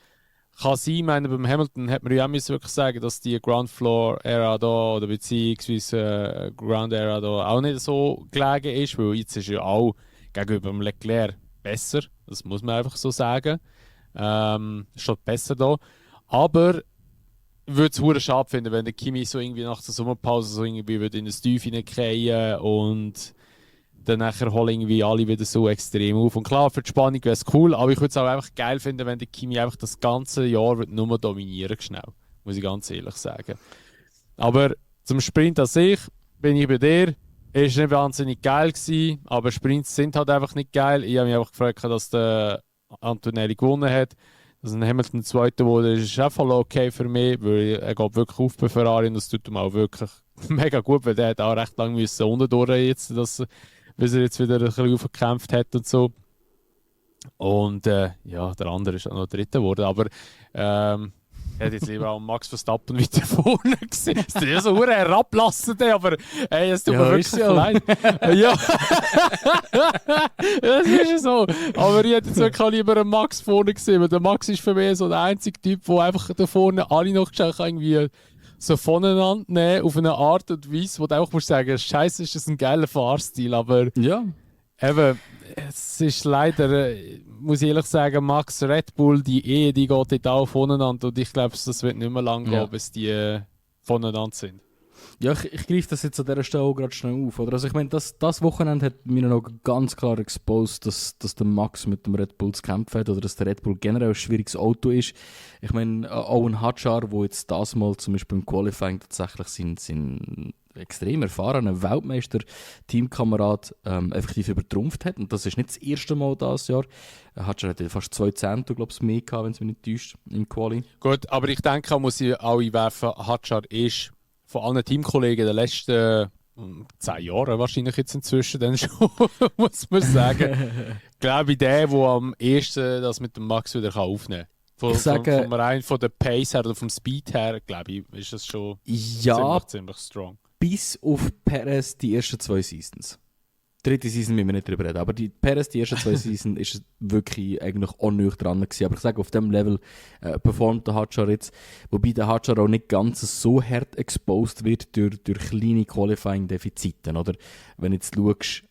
kann sein, ich meine, beim Hamilton hat man ja auch wirklich sagen, dass die Ground Floor Ära da oder beziehungsweise Ground Ära da auch nicht so gelegen ist, weil jetzt ist ja auch gegenüber dem Leclerc besser, das muss man einfach so sagen. Steht besser da. Aber ich würde es hure schade finden, wenn der Kimi so irgendwie nach der Sommerpause so irgendwie in das Tief hineinfallen und dann nachher holen irgendwie alle wieder so extrem auf. Und klar, für die Spannung wäre es cool, aber ich würde es auch einfach geil finden, wenn der Kimi einfach das ganze Jahr nur dominieren schnell. Muss ich ganz ehrlich sagen. Aber zum Sprint an sich bin ich bei dir. Er war nicht wahnsinnig geil gewesen, aber Sprints sind halt einfach nicht geil. Ich habe mich einfach gefreut, dass der Antonelli gewonnen hat. Dass ein Hamilton Zweiter wurde, ist auch voll okay für mich, weil er geht wirklich auf bei Ferrari und das tut ihm auch wirklich mega gut, weil der hat auch recht lange unterdurch jetzt, bis er jetzt wieder ein bisschen aufgekämpft hat und so. Und der andere ist auch noch Dritter geworden, aber ich hätte jetzt lieber auch Max Verstappen weiter vorne gesehen. Es ist ja so herablassen, aber ey, es tut mir wirklich leid. Ja, das ist ja so. Aber ich hätte jetzt wirklich lieber einen Max vorne gesehen, weil der Max ist für mich so der einzige Typ, der einfach da vorne alle noch irgendwie so voneinander nehmen, auf eine Art und Weise, wo du einfach musst sagen, Scheiße, ist das ein geiler Fahrstil, aber eben, es ist leider, muss ich ehrlich sagen, Max Red Bull, die geht dort auch voneinander und ich glaube, das wird nicht mehr lang gehen, bis die voneinander sind. Ja, ich greife das jetzt an dieser Stelle auch gerade schnell auf. Oder? Also ich meine, das Wochenende hat mir noch ganz klar exposed, dass der Max mit dem Red Bull zu kämpfen hat oder dass der Red Bull generell ein schwieriges Auto ist. Ich meine, auch ein Hadjar, der jetzt das mal zum Beispiel im Qualifying tatsächlich sein extrem erfahrener Weltmeister-Teamkamerad effektiv übertrumpft hat. Und das ist nicht das erste Mal dieses Jahr. Hadjar hat fast 2 Zehntel, glaube ich, mehr gehabt, wenn es mich nicht täuscht, im Quali. Gut, aber ich denke, muss ich auch einwerfen, Hadjar ist von allen Teamkollegen der letzten 10 Jahre wahrscheinlich jetzt inzwischen dann schon, muss man sagen. Glaube ich, der am ehesten das mit dem Max wieder aufnehmen kann. Von der Pace her oder vom Speed her, glaube ich, ist das schon ziemlich strong. Bis auf Perez die ersten 2 Seasons. Dritte Season müssen wir nicht drüber reden, aber die Perez die ersten 2 Seasons ist wirklich eigentlich unnöch dran gewesen. Aber ich sage, auf dem Level performt der Hadjar jetzt, wobei der Hadjar auch nicht ganz so hart exposed wird durch kleine Qualifying-Defizite. Oder wenn du jetzt schaust,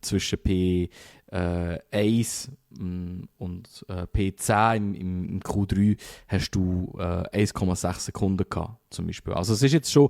zwischen P1, und P10 im Q3 hast du 1,6 Sekunden gehabt, zum Beispiel. Also es ist jetzt schon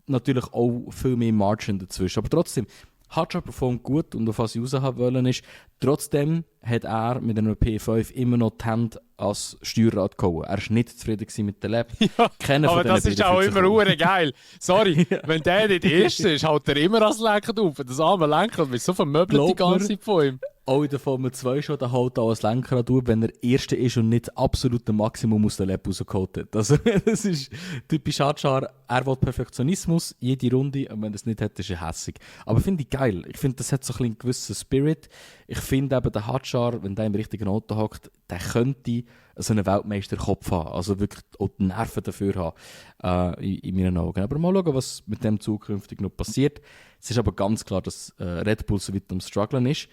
natürlich auch viel mehr Margin dazwischen, aber trotzdem, Hadjar performt gut und auf was ich raus haben wollen ist, trotzdem hat er mit einem P5 immer noch die Hände als Steuerrad gehauen. Er war nicht zufrieden mit der Lab. Ja, Keiner aber von das denen ist auch beiden immer fühlt sich geil. Sorry, wenn der nicht der Erste ist, haut er immer als Lenker auf. Das arme Lenker wird so vermöbelt die Glaub ganze mir. Zeit von ihm. auch in der Formel 2 schon, der hält auch als Lenkrad durch, wenn er Erster ist und nicht absolut das Maximum aus der Lab rausgeholt hat. Also, das ist typisch Hadjar. Er will Perfektionismus, jede Runde, und wenn er es nicht hat, ist er hässig. Aber finde ich geil. Ich finde, das hat so ein bisschen einen gewissen Spirit. Ich finde eben, der Hadjar, wenn der im richtigen Auto hockt, der könnte so einen Weltmeisterkopf haben. Also wirklich auch die Nerven dafür haben, in meinen Augen. Aber mal schauen, was mit dem zukünftig noch passiert. Es ist aber ganz klar, dass Red Bull so weit am Struggeln ist.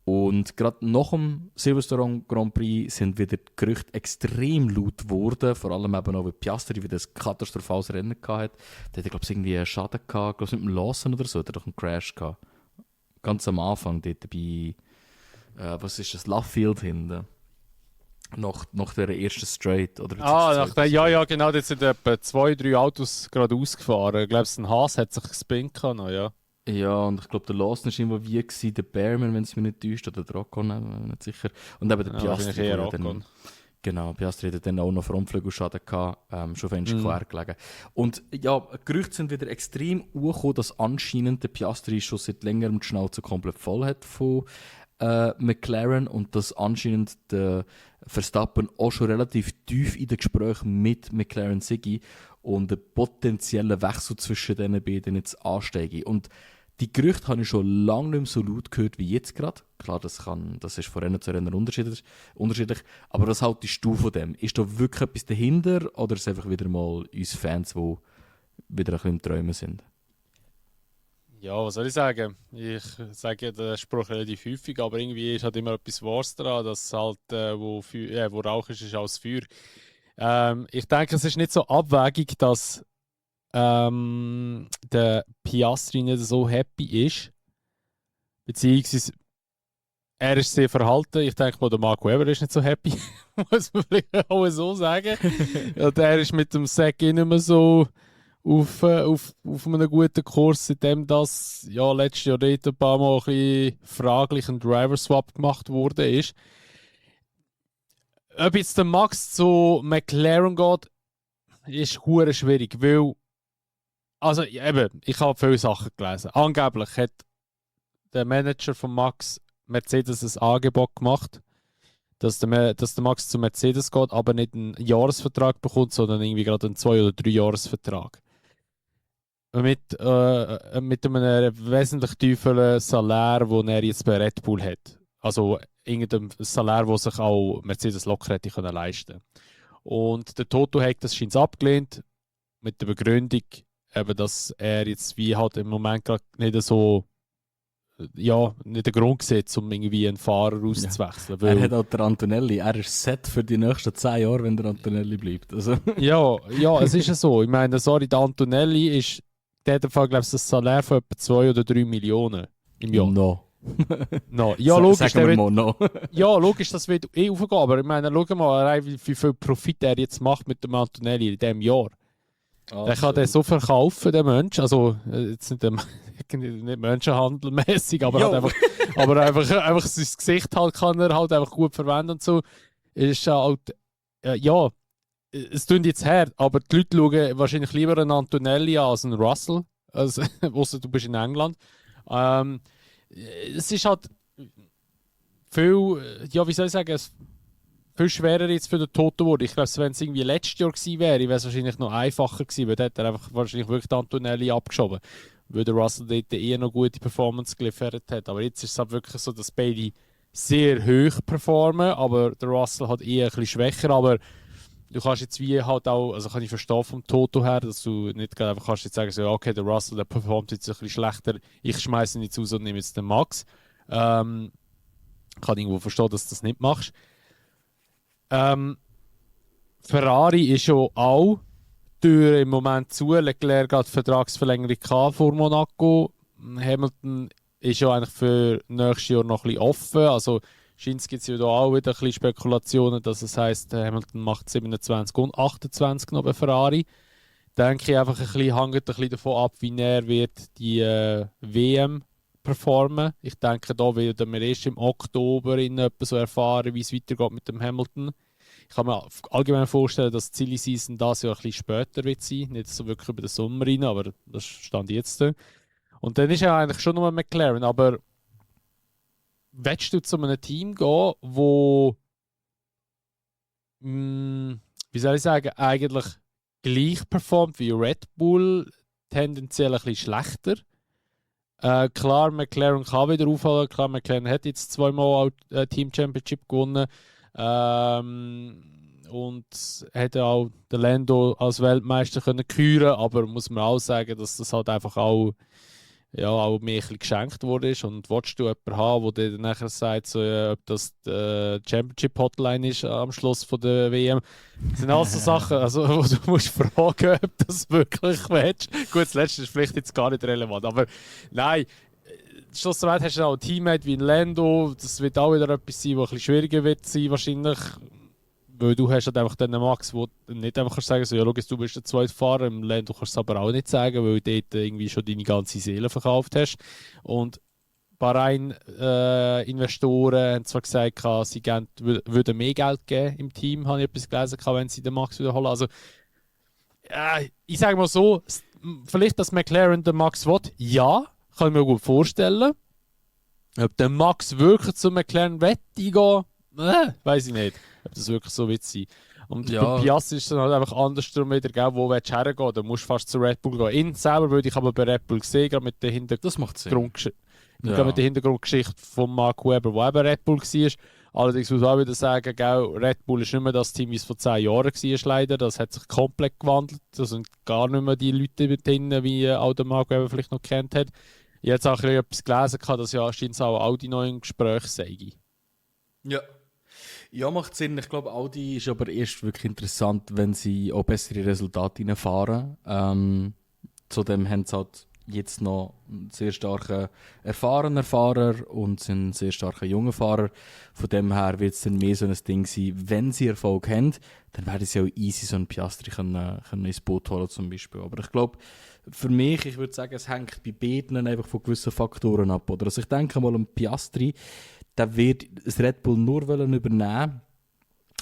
Und gerade nach dem Silverstone Grand Prix sind wieder die Gerüchte extrem laut geworden. Vor allem eben auch, weil Piastri wieder ein katastrophales Rennen hatte. Der hatte, glaube ich, irgendwie einen Schaden gehabt, glaube ich, mit dem Lawson oder so. Der hat doch einen Crash gehabt. Ganz am Anfang, dort bei, was ist das, Luffield hinten. Nach der ersten Straight. Oder ja, genau. Jetzt sind etwa 2-3 Autos gerade ausgefahren. Ich glaube, ein Haas hat sich gespinnt noch, ja. Ja, und ich glaube, der Lawson war involviert, der Bearman, wenn es mich nicht täuscht, oder der Ocon, nicht sicher. Und eben der Piastri. Ja, dann, genau, Piastri hat dann auch noch Frontflügelschaden gehabt, schon fängt quer gelegen. Und ja, Gerüchte sind wieder extrem hochgekommen, dass anscheinend der Piastri schon seit längerem die Schnauze komplett voll hat von McLaren und dass anscheinend der Verstappen auch schon relativ tief in den Gesprächen mit McLaren sei und ein potenzieller Wechsel zwischen diesen beiden jetzt ansteige. Und die Gerüchte habe ich schon lange nicht mehr so laut gehört wie jetzt gerade. Klar, das ist von Rennen zu Rennen unterschiedlich. Aber was haltest du von dem? Ist da wirklich etwas dahinter oder ist es einfach wieder mal uns Fans, die wieder ein bisschen im Träumen sind? Ja, was soll ich sagen? Ich sage den Spruch relativ häufig, aber irgendwie ist halt immer etwas Wahres daran, dass halt, wo Rauch ist auch das Feuer. Ich denke, es ist nicht so abwegig, dass der Piastri nicht so happy ist. Beziehungsweise er ist sehr verhalten. Ich denke mal, der Mark Webber ist nicht so happy. Muss man vielleicht auch so sagen. Ja, der ist mit dem Sack nicht mehr so auf einem guten Kurs, seitdem das ja, letztes Jahr dort ein paar Mal ein bisschen fraglich ein Driver-Swap gemacht wurde. Ob jetzt der Max zu McLaren geht, ist hure schwierig, weil also eben, ich habe viele Sachen gelesen. Angeblich hat der Manager von Max Mercedes ein Angebot gemacht, dass der Max zu Mercedes geht, aber nicht einen Jahresvertrag bekommt, sondern irgendwie gerade einen 2- oder 3-Jahresvertrag. Mit einem wesentlich tieferen Salär, den er jetzt bei Red Bull hat. Also irgendein Salär, das sich auch Mercedes locker hätte können leisten. Und der Toto hat das scheint abgelehnt, mit der Begründung, eben, dass er jetzt wie halt im Moment gerade nicht so, ja, nicht den Grund sieht, um irgendwie einen Fahrer auszuwechseln. Er hat auch der Antonelli, er ist set für die nächsten 10 Jahre, wenn der Antonelli bleibt. Also. ja, es ist ja so. Ich meine, sorry, der Antonelli ist in dem Fall, glaube ich, das Salär von etwa 2 oder 3 Millionen im Jahr. No. No. Ja, logisch. Sagen wir mal no. Ja, logisch, das wird aufgehen. Aber ich meine, schau mal, wie viel Profit er jetzt macht mit dem Antonelli in diesem Jahr. Der kann den so verkaufen, der Mensch. Also, jetzt nicht menschenhandelmäßig, aber halt einfach sein Gesicht halt kann er halt einfach gut verwenden und so. Ist halt, ja, es tut jetzt her, aber die Leute schauen wahrscheinlich lieber einen Antonelli an als einen Russell, ausser du bist in England. Es ist halt viel, ja, wie soll ich sagen, viel schwerer jetzt für den Toto wurde. Ich glaube, wenn es irgendwie letztes Jahr gewesen wäre, wäre es wahrscheinlich noch einfacher gewesen, weil dort hat er einfach wahrscheinlich wirklich den Antonelli abgeschoben, weil der Russell dort eher noch gute Performance geliefert hat. Aber jetzt ist es halt wirklich so, dass beide sehr hoch performen, aber der Russell hat eher ein bisschen schwächer, aber du kannst jetzt wie halt auch, also kann ich verstehen vom Toto her, dass du nicht einfach kannst jetzt sagen, so, okay, der Russell, der performt jetzt ein bisschen schlechter, ich schmeiße ihn jetzt raus und nehme jetzt den Max. Kann irgendwo verstehen, dass du das nicht machst. Ferrari ist ja auch Tür im Moment zu. Leclerc hat Vertragsverlängerung vor Monaco. Hamilton ist ja eigentlich für nächstes Jahr noch ein bisschen offen. Also Scheint es ja da auch wieder ein bisschen Spekulationen, dass es heisst, Hamilton macht 27 und 28 noch bei Ferrari. Denke ich einfach ein bisschen, hängt ein bisschen davon ab, wie er wird die WM performen. Ich denke, da werden wir erst im Oktober so erfahren, wie es weitergeht mit dem Hamilton. Ich kann mir allgemein vorstellen, dass die Silly Season das Jahr ein bisschen später wird sein, nicht so wirklich über den Sommer rein, aber das stand jetzt. Und dann ist ja eigentlich schon nur McLaren, aber willst du zu einem Team gehen, wo wie soll ich sagen, eigentlich gleich performt wie Red Bull, tendenziell ein bisschen schlechter? Klar, McLaren kann wieder aufholen. Klar, McLaren hat jetzt zweimal Team Championship gewonnen. Und hätte auch den Lando als Weltmeister können küren, aber muss man auch sagen, dass das halt einfach auch mir ein bisschen geschenkt wurde. Und willst du jemanden haben, der dir nachher sagt, so, ob das die Championship-Hotline ist am Schluss von der WM. Das sind alles so Sachen, also, wo du musst fragen, ob du das wirklich willst. Gut, das Letzte ist vielleicht jetzt gar nicht relevant, aber nein, schlussendlich hast du auch ein Teammate wie ein Lando. Das wird auch wieder etwas sein, was ein bisschen schwieriger wird sein wahrscheinlich. Weil du hast halt einfach den Max, wo du nicht einfach sagen kannst, so, ja, schau, du bist der zweite Fahrer. Im Lando kannst du es aber auch nicht sagen, weil du dort irgendwie schon deine ganze Seele verkauft hast. Und Bahrain-Investoren haben zwar gesagt, sie würden mehr Geld geben im Team, habe ich etwas gelesen, wenn sie den Max wiederholen. Also, ich sage mal so, vielleicht, dass McLaren den Max will, ja, kann ich mir gut vorstellen. Ob der Max wirklich zu McLaren wette gehen, weiß ich nicht. Ob das wirklich so wird sein. Und Ja. bei Piastri ist es dann halt einfach andersrum wieder, gell, wo willst du hergehen? Da musst du fast zu Red Bull gehen. Ihn selber würde ich aber bei Red Bull sehen, gerade mit der Das macht Sinn. Gerade mit der Hintergrundgeschichte von Mark Webber, der eben Red Bull war. Allerdings muss ich auch wieder sagen, gell, Red Bull ist nicht mehr das Team, wie es vor 10 Jahren war, leider. Das hat sich komplett gewandelt. Das sind gar nicht mehr die Leute drin, wie auch der Mark Webber vielleicht noch kennt hat. Ich habe jetzt auch etwas gelesen, dass ja anscheinend auch Audi noch im Gespräch sei. Ja. Ja, macht Sinn. Ich glaube, Audi ist aber erst wirklich interessant, wenn sie auch bessere Resultate reinfahren. Zudem haben sie halt jetzt noch einen sehr starken erfahrenen Fahrer und einen sehr starken jungen Fahrer. Von dem her wird es dann mehr so ein Ding sein, wenn sie Erfolg haben, dann werden sie auch easy so einen Piastri können ins Boot holen zum Beispiel. Aber ich glaube, für mich, ich würde sagen, es hängt bei beiden einfach von gewissen Faktoren ab. Oder? Also ich denke mal, ein Piastri, der wird das Red Bull nur übernehmen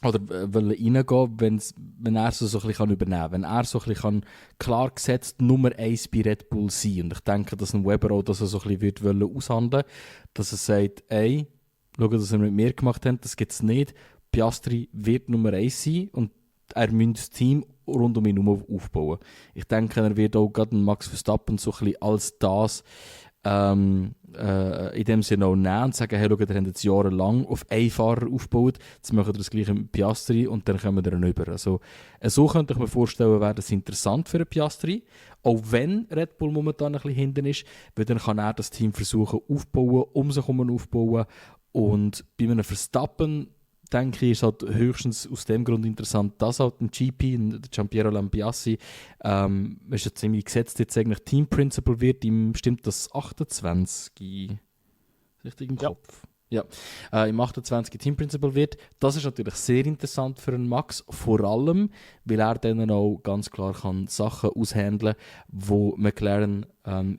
oder reingehen, wenn er so ein bisschen übernehmen kann. Wenn er so ein bisschen klar gesetzt Nummer 1 bei Red Bull sein. Und ich denke, dass ein Weber auch das so ein bisschen aushandeln will, dass er sagt, ey, schau, dass er mit mir gemacht hat, das gibt es nicht. Piastri wird Nummer 1 sein und er müsste das Team rund um ihn herum aufbauen. Ich denke, er wird auch gerade Max Verstappen so ein bisschen als das in dem Sinne auch nehmen und sagen, hey, schau, ihr habt jetzt jahrelang auf einen Fahrer aufgebaut, jetzt machen wir das gleiche mit Piastri und dann kommen wir dann über. Also, so könnte ich mir vorstellen, wäre das interessant für einen Piastri, auch wenn Red Bull momentan ein bisschen hinten ist, weil dann kann er das Team versuchen aufbauen, um sich herum aufbauen und bei einem Verstappen denke ich, ist halt höchstens aus dem Grund interessant, dass halt ein GP, der Giampiero Lambiassi, ist ja ziemlich gesetzt, jetzt eigentlich Team Principal wird, ihm stimmt das 28. Richtig im Kopf? Ja. Im 28. Team Principal wird. Das ist natürlich sehr interessant für einen Max, vor allem, weil er dann auch ganz klar kann Sachen aushandeln kann, wo McLaren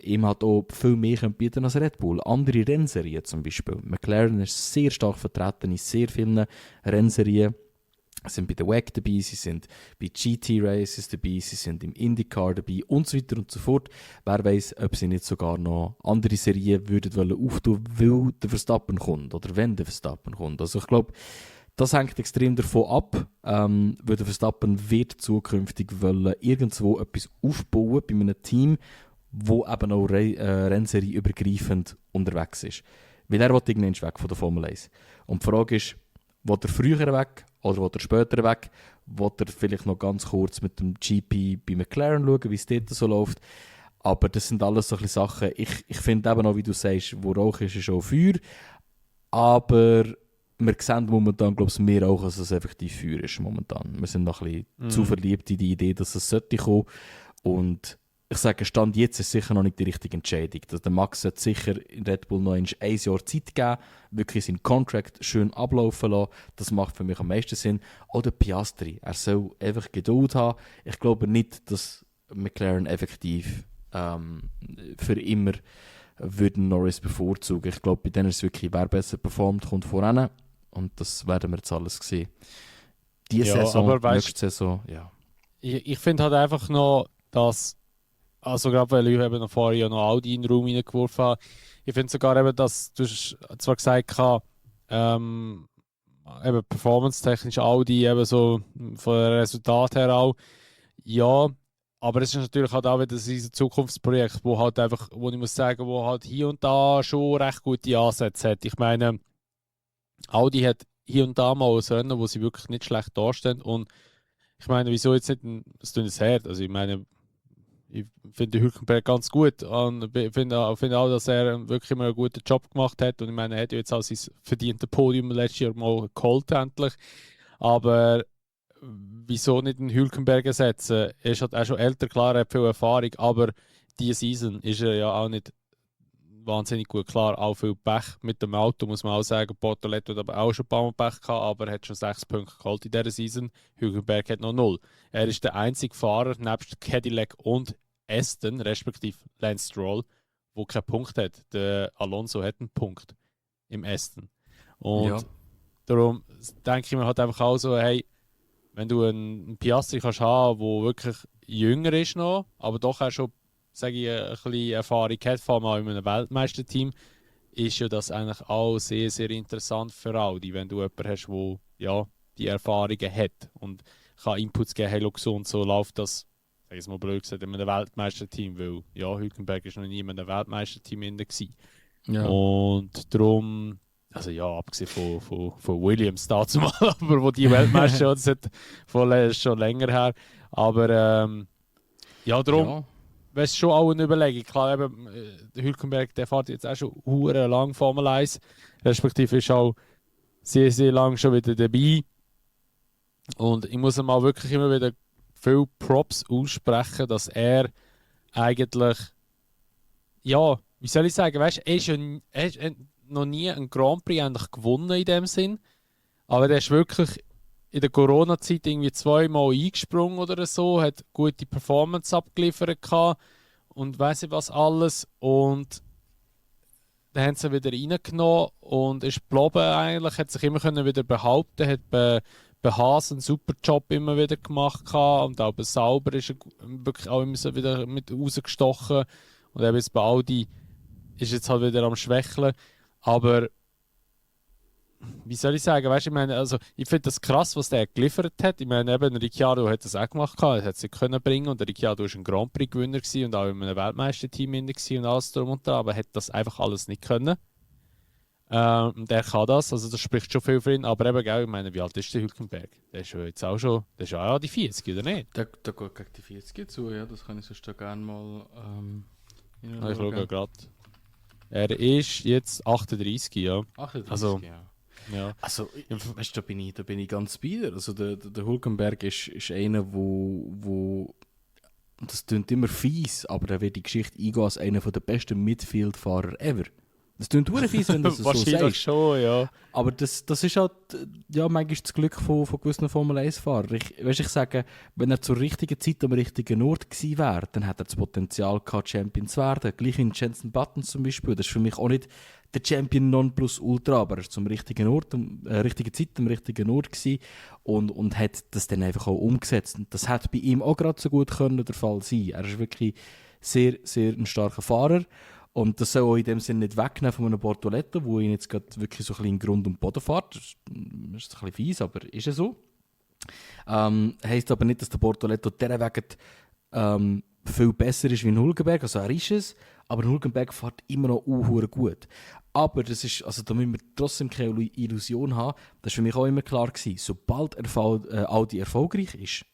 ihm halt auch viel mehr bieten als Red Bull. Andere Rennserien zum Beispiel. McLaren ist sehr stark vertreten in sehr vielen Rennserien. Sie sind bei der WEC dabei, sie sind bei GT Races dabei, sie sind im IndyCar dabei und so weiter und so fort. Wer weiß, ob sie nicht sogar noch andere Serien würden auftun, weil der Verstappen kommt oder wenn der Verstappen kommt. Also ich glaube, das hängt extrem davon ab, weil der Verstappen wird zukünftig wollen irgendwo etwas aufbauen bei einem Team, wo eben auch Rennserie übergreifend unterwegs ist. Weil er will irgendwann weg von der Formel 1. Und die Frage ist, will er früher weg oder will er später weg? Will er vielleicht noch ganz kurz mit dem GP bei McLaren schauen, wie es dort so läuft? Aber das sind alles solche Sachen. Ich finde eben auch, wie du sagst, wo Rauch ist, ist auch Feuer. Aber wir sehen momentan, glaube ich, mehr auch, als es effektiv Feuer ist momentan. Wir sind noch ein bisschen zu verliebt in die Idee, dass es sollte kommen. Und ich sage, Stand jetzt ist sicher noch nicht die richtige Entscheidung. Der Max hat sicher in Red Bull noch ein Jahr Zeit geben, wirklich seinen Contract schön ablaufen lassen. Das macht für mich am meisten Sinn. Oder Piastri, er soll einfach Geduld haben. Ich glaube nicht, dass McLaren effektiv für immer würden Norris bevorzugen. Ich glaube, bei denen ist es wirklich, wer besser performt, kommt voran. Und das werden wir jetzt alles sehen. Diese Saison, aber nächste Saison, ja. Ich finde halt einfach noch, dass, also gerade weil ich eben noch vorher ja noch Audi in den Raum reingeworfen habe, ich finde sogar eben, dass du hast zwar gesagt hast, eben performance-technisch Audi eben so von den Resultaten her auch, ja, aber es ist natürlich halt auch wieder dieses Zukunftsprojekt, wo halt einfach, wo ich muss sagen, wo halt hier und da schon recht gute Ansätze hat. Ich meine, Audi hat hier und da mal ein Rennen, wo sie wirklich nicht schlecht dastehen und ich meine, wieso jetzt nicht das tun es her? Also ich meine, ich finde Hülkenberg ganz gut und finde auch, dass er wirklich immer einen guten Job gemacht hat und ich meine, er hat ja jetzt auch sein verdientes Podium letztes Jahr mal geholt endlich, aber wieso nicht einen Hülkenberg ersetzen? Er ist halt auch schon älter, klar, er hat viel Erfahrung, aber diese Season ist er ja auch nicht wahnsinnig gut. Klar, auch viel Pech mit dem Auto, muss man auch sagen. Bortoletto hat aber auch schon ein paar Mal Pech gehabt, aber er hat schon 6 Punkte geholt in dieser Season. Hülkenberg hat noch 0. Er ist der einzige Fahrer, nebst Cadillac und Aston, respektive Lance Stroll, der keinen Punkt hat. Der Alonso hat einen Punkt im Aston. Und darum denke ich mir halt einfach auch so, hey, wenn du einen Piastri kannst haben, der wirklich jünger ist noch, aber doch auch schon, sage ich, ein bisschen Erfahrung hat, vor allem in einem Weltmeisterteam, ist ja das eigentlich auch sehr, sehr interessant für Audi, wenn du jemanden hast, der ja, die Erfahrungen hat und kann Inputs geben, hey, so und so läuft das, sag ich es mal blöd gesagt, in einem Weltmeisterteam, weil ja, Hülkenberg ist noch nie in einem Weltmeisterteam gewesen. Ja. Und darum, also ja, abgesehen von Williams dazu mal, aber wo die Weltmeister sind, schon länger her, aber ja, darum wäre es schon auch eine Überlegung. Klar, eben, der Hülkenberg, der fährt jetzt auch schon lang Formel 1, respektive ist auch sehr, sehr lang schon wieder dabei. Und ich muss ihm auch wirklich immer wieder viel Props aussprechen, dass er eigentlich, ja, wie soll ich sagen, weißt, er ist noch nie einen Grand Prix eigentlich gewonnen in dem Sinn, aber der ist wirklich in der Corona-Zeit irgendwie 2-mal eingesprungen oder so, hat gute Performance abgeliefert gehabt und weiss ich was alles. Und dann haben sie ihn wieder reingenommen und ist geblieben eigentlich, hat sich immer wieder behaupten, hat bei Haas einen super Job immer wieder gemacht gehabt und auch bei Sauber ist er wirklich auch immer so wieder mit rausgestochen. Und eben jetzt bei Audi ist jetzt halt wieder am Schwächeln. Aber wie soll ich sagen, weißt, ich meine, also ich finde das krass, was der geliefert hat. Ich meine, eben Ricciardo hat das auch gemacht, er hat sie können bringen und der Ricciardo war ein Grand Prix Gewinner und auch in einem Weltmeisterteam und alles drum und dran, aber hat das einfach alles nicht können. Der kann das, also das spricht schon viel für ihn, aber eben, ich meine, wie alt ist der Hülkenberg? Der ist ja jetzt auch schon, der ist ja die 40, oder nicht? Der geht gegen die 40 zu, ja, das kann ich sonst gerne mal ich schaue gerade. Er ist jetzt 38, ja. 38, also, ja. Also, weißt du, da bin ich ganz bei dir. Also, der Hülkenberg ist einer, wo das klingt immer fies, aber der wird die Geschichte eingehen als einer der besten Midfield-Fahrer ever. Das klingt sehr fies, wenn du das so sagst. Wahrscheinlich schon, ja. Aber das ist halt, ja, manchmal das Glück von gewissen Formel-1-Fahrern. Ich sage, wenn er zur richtigen Zeit am richtigen Ort gewesen wäre, dann hätte er das Potenzial gehabt, Champion zu werden. Gleich in Jenson Button zum Beispiel. Das ist für mich auch nicht der Champion Nonplusultra, aber er war zum richtigen Ort, richtigen Zeit am richtigen Ort gewesen und hat das dann einfach auch umgesetzt. Und das hätte bei ihm auch gerade so gut können der Fall sein. Er ist wirklich sehr, sehr ein starker Fahrer. Und das soll auch in dem Sinne nicht wegnehmen von einem Bortoletto, wo ihn jetzt gerade wirklich so ein bisschen in Grund und Boden fährt. Das ist ein bisschen fies, aber ist es so. Heisst aber nicht, dass der Bortoletto dieser Wegen viel besser ist wie ein Hülkenberg. Also er ist es, aber ein Hülkenberg fährt immer noch gut. Aber das ist, also da müssen wir trotzdem keine Illusion haben. Das war für mich auch immer klar gewesen. Sobald Audi erfolgreich ist,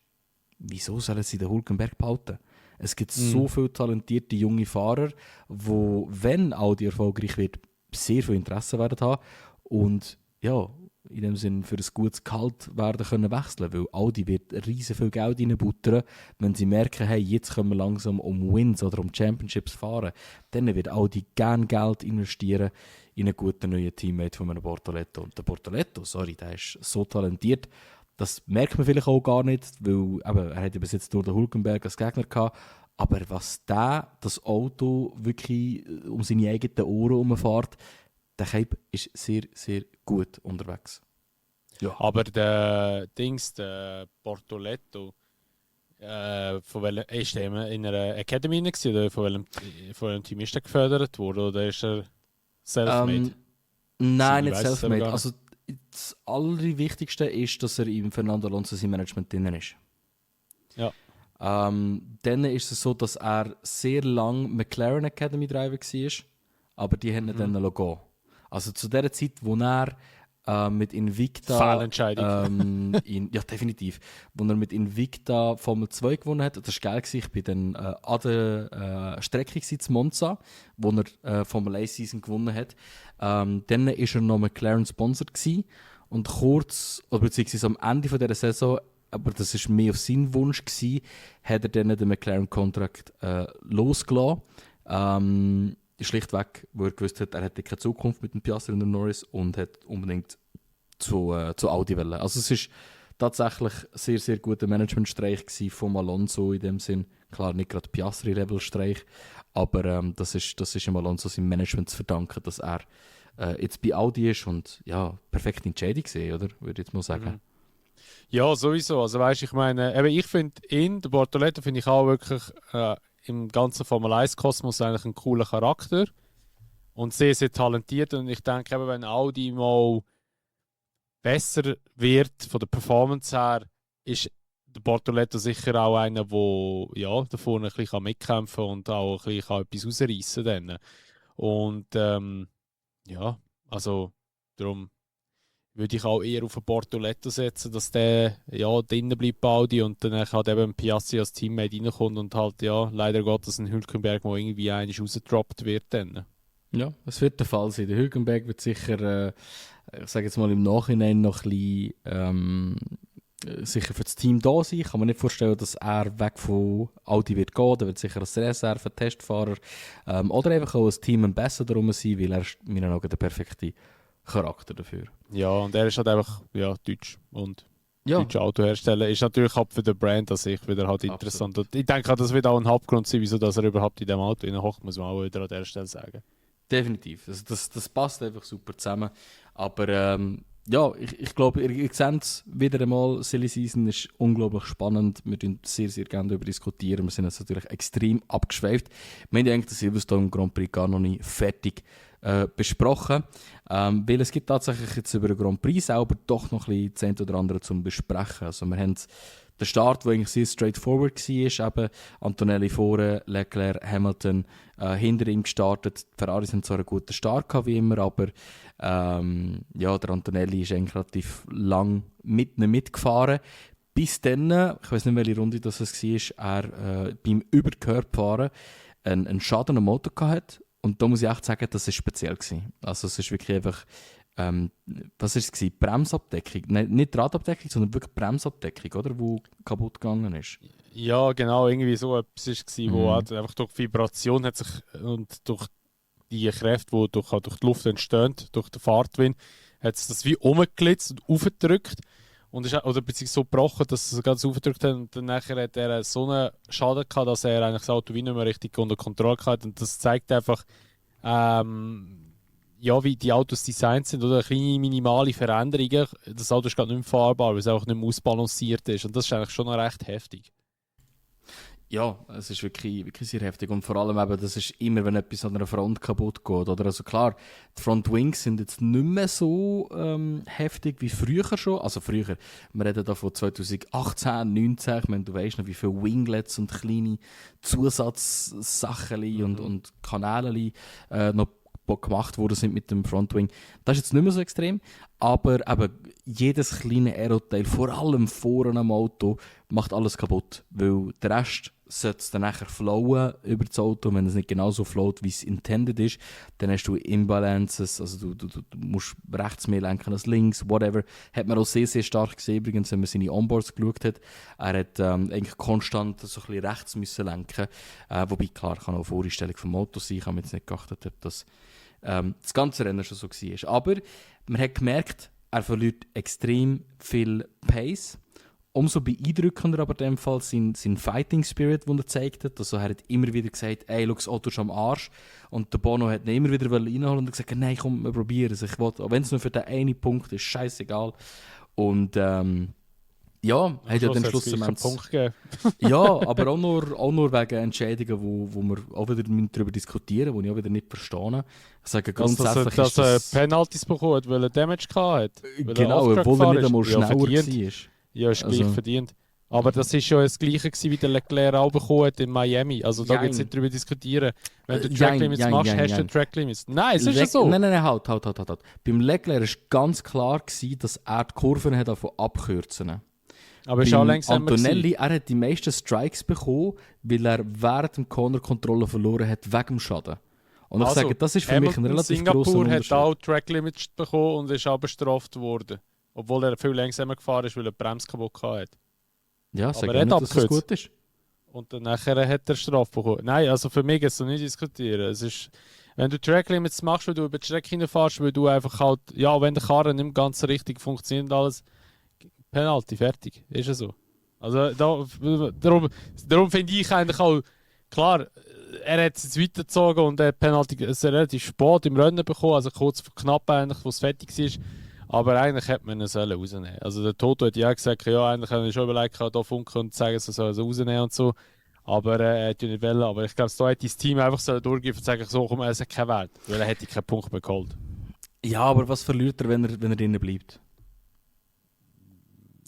wieso sollen sie den Hülkenberg behalten? Es gibt so viele talentierte junge Fahrer, die, wenn Audi erfolgreich wird, sehr viel Interesse werden haben. Und ja, in dem Sinn für ein gutes Gehalt werden können wechseln, weil Audi wird riesen viel Geld reinbuttern, wenn sie merken, hey, jetzt können wir langsam um Wins oder um Championships fahren, dann wird Audi gerne Geld investieren in einen guten neuen Teammate von einem Bortoleto. Und der Bortoleto, der ist so talentiert, das merkt man vielleicht auch gar nicht, weil er hat ja bis jetzt nur den Hülkenberg als Gegner gehabt, aber was das Auto wirklich um seine eigenen Ohren herumfährt, der Cape ist sehr, sehr gut unterwegs. Ja. Aber der Bortoleto, von welchem, ist der in einer Academy oder von welchem Team ist der gefördert worden? Oder ist er self-made? Nein, nicht self-made. Also, das Allerwichtigste ist, dass er im Fernando Alonso sein Management drin ist. Ja. Dann ist es so, dass er sehr lange McLaren Academy Driver war, aber die haben ihn dann gehen. Also zu der Zeit, wo er mit Invicta... Fehlentscheidung. Ja, definitiv. Wo er mit Invicta Formel 2 gewonnen hat, das war geil, ich war dann an der Strecke in Monza, wo er Formel 1 Season gewonnen hat. Dann war er noch McLaren Sponsor und kurz, oder beziehungsweise am Ende von dieser Saison, aber das war mehr auf seinen Wunsch, hat er dann den McLaren-Kontrakt losgelassen. Schlichtweg, wo er gewusst hat, er hätte keine Zukunft mit dem Piastri und dem Norris und hat unbedingt zu Audi wollen. Also es war tatsächlich ein sehr, sehr guter Managementstreich von Alonso in dem Sinn. Klar, nicht gerade Piastri-Level-Streich, aber das ist dem Alonso seinem Management zu verdanken, dass er jetzt bei Audi ist und ja, perfekte Entscheidung gesehen, oder? Würde ich jetzt mal sagen. Mhm. Ja, sowieso. Also weißt, ich meine, ich finde den Bortoleto finde ich auch wirklich im ganzen Formel 1-Kosmos eigentlich ein cooler Charakter und sehr, sehr talentiert. Und ich denke, eben, wenn Audi mal besser wird von der Performance her, ist der Bortoleto sicher auch einer, der ja, da vorne ein bisschen mitkämpfen kann und auch ein bisschen etwas rausreißen kann. Und ja, also darum würde ich auch eher auf einen Bortoleto setzen, dass der ja drinnen bleibt bei Audi und dann halt eben ein Piastri als Teammate reinkommt und halt ja, leider Gottes ein Hülkenberg mal irgendwie einmal rausgedroppt wird dann. Ja, das wird der Fall sein. Der Hülkenberg wird sicher, ich sage jetzt mal im Nachhinein noch ein bisschen sicher für das Team da sein. Ich kann mir nicht vorstellen, dass er weg von Audi wird gehen. Der wird sicher als Reserve, Testfahrer oder einfach auch als Team Ambassador rum sein, weil er ist in meinen Augen der perfekte Charakter dafür. Ja, und er ist halt einfach deutsch und deutsche Autohersteller ist natürlich halt für den Brand an sich wieder halt interessant. Und ich denke, das wird auch ein Hauptgrund sein, wieso dass er überhaupt in dem Auto hockt, muss man auch wieder an der Stelle sagen. Definitiv. Also das passt einfach super zusammen. Aber ich glaube, ihr seht es wieder einmal, Silly Season ist unglaublich spannend. Wir diskutieren sehr, sehr gerne darüber diskutieren. Wir sind jetzt natürlich extrem abgeschweift. Wir haben eigentlich den Silverstone Grand Prix gar noch nicht fertig besprochen. Weil es gibt tatsächlich jetzt über den Grand Prix selber doch noch ein bisschen das eine oder andere zum Besprechen. Also wir haben den Start, der eigentlich sehr straightforward war, eben Antonelli vorne, Leclerc, Hamilton hinter ihm gestartet. Die Ferraris haben zwar einen guten Start gehabt, wie immer, aber der Antonelli ist eigentlich relativ lang mitgefahren. Bis dann, ich weiß nicht, welche Runde das war, er beim Überkörperfahren einen Schaden am Motor gehabt. Und da muss ich echt sagen, das war speziell gewesen. Also es ist wirklich einfach, was war es? Bremsabdeckung. Nein, nicht Radabdeckung, sondern wirklich Bremsabdeckung, oder? Wo kaputt gegangen ist. Ja, genau, irgendwie so etwas war, wo halt einfach durch Vibration hat sich und durch die Kräfte, die durch die Luft entstehen, durch den Fahrtwind, hat es das wie umgelitzt und aufgedrückt. Und ist, oder beziehungsweise so gebrochen, dass es ganz aufgedrückt hat. Und dann nachher hat er so einen Schaden gehabt, dass er eigentlich das Auto wie nicht mehr richtig unter Kontrolle hatte. Und das zeigt einfach, wie die Autos designt sind. Oder kleine, minimale Veränderungen. Das Auto ist gerade nicht mehr fahrbar, weil es einfach nicht mehr ausbalanciert ist. Und das ist eigentlich schon noch recht heftig. Ja, es ist wirklich, wirklich sehr heftig. Und vor allem eben, das ist immer, wenn etwas an einer Front kaputt geht. Oder? Also klar, die Front Wings sind jetzt nicht mehr so heftig wie früher schon. Also früher, wir reden da von 2018, 2019. Ich meine, du weißt noch, wie viele Winglets und kleine Zusatzsachen und Kanäle noch gemacht worden sind mit dem Frontwing. Das ist jetzt nicht mehr so extrem, aber eben jedes kleine Aeroteil, vor allem vorne am Auto, macht alles kaputt, weil der Rest sollte es dann nachher flowen über das Auto. Wenn es nicht genauso float, wie es intended ist, dann hast du Imbalances, also du musst rechts mehr lenken als links, whatever. Hat man auch sehr, sehr stark gesehen, übrigens, wenn man seine Onboards geschaut hat. Er hat eigentlich konstant so ein bisschen rechts müssen lenken. Wobei, klar, kann auch eine Voreinstellung vom Motor sein. Ich habe mir jetzt nicht geachtet, ob das ganze Rennen schon so war. Aber man hat gemerkt, er verliert extrem viel Pace. Umso beeindruckender aber in dem Fall sein Fighting Spirit, den er gezeigt hat. Also er hat immer wieder gesagt, ey, schau, das Auto ist am Arsch. Und der Bono hat ihn immer wieder reinholen und gesagt, nein, komm, wir probieren es. Ich will, auch wenn es nur für den einen Punkt ist, scheißegal. Und ja, hat ja den Schluss einen Punkt gegeben. ja, aber auch nur wegen Entscheidungen, wo wir auch wieder darüber diskutieren, die ich auch wieder nicht verstehe. Ich sage grundsätzlich, dass er Penalties bekommen hat, weil er Damage hatte. Genau, obwohl er nicht einmal schneller war. Ja, ist gleich verdient. Aber das war schon das Gleiche gewesen, wie der Leclerc auch bekommen hat in Miami. Also da gibt es nicht darüber diskutieren. Wenn du Track Limits machst, hast du Track Limits. Nein, es ist ja so. Nein, halt. Beim Leclerc war ganz klar gewesen, dass er die Kurven hat abkürzen. Aber ist auch langsamer Antonelli, er hat die meisten Strikes bekommen, weil er während der Corner-Kontrolle verloren hat, wegen dem Schaden. Und ich sage, das ist für mich ein relativ grosser Unterschied. Singapur hat auch Track Limits bekommen und ist aber bestraft worden. Obwohl er viel langsamer gefahren ist, weil er die Bremse kaputt hatte. Ja, sag nicht, dass das gut ist. Und dann nachher hat er Strafe bekommen. Nein, also für mich ist es nicht diskutieren. Es ist, wenn du Track Limits machst, weil du über die Strecke hineinfährst, weil du einfach halt, ja, wenn der Karren nicht ganz richtig funktioniert und alles, Penalty, fertig. Ist ja so. Also darum finde ich eigentlich auch, klar, er hat es jetzt weitergezogen und hat Penalty relativ spät im Rennen bekommen, also kurz vor knapp eigentlich, wo es fertig war. Aber eigentlich hätte man ihn rausnehmen. Also der Toto hat ja gesagt, ja, eigentlich habe ich schon überlegt, da funken und sagen, sie sollen es rausnehmen und so. Aber er hat ja nicht wollen. Aber ich glaube, da hat das Team einfach durchgehen und sagen, so, komm, es hat keinen Wert. Weil er hätte keinen Punkt mehr geholt. Ja, aber was verliert er, wenn er drinnen bleibt?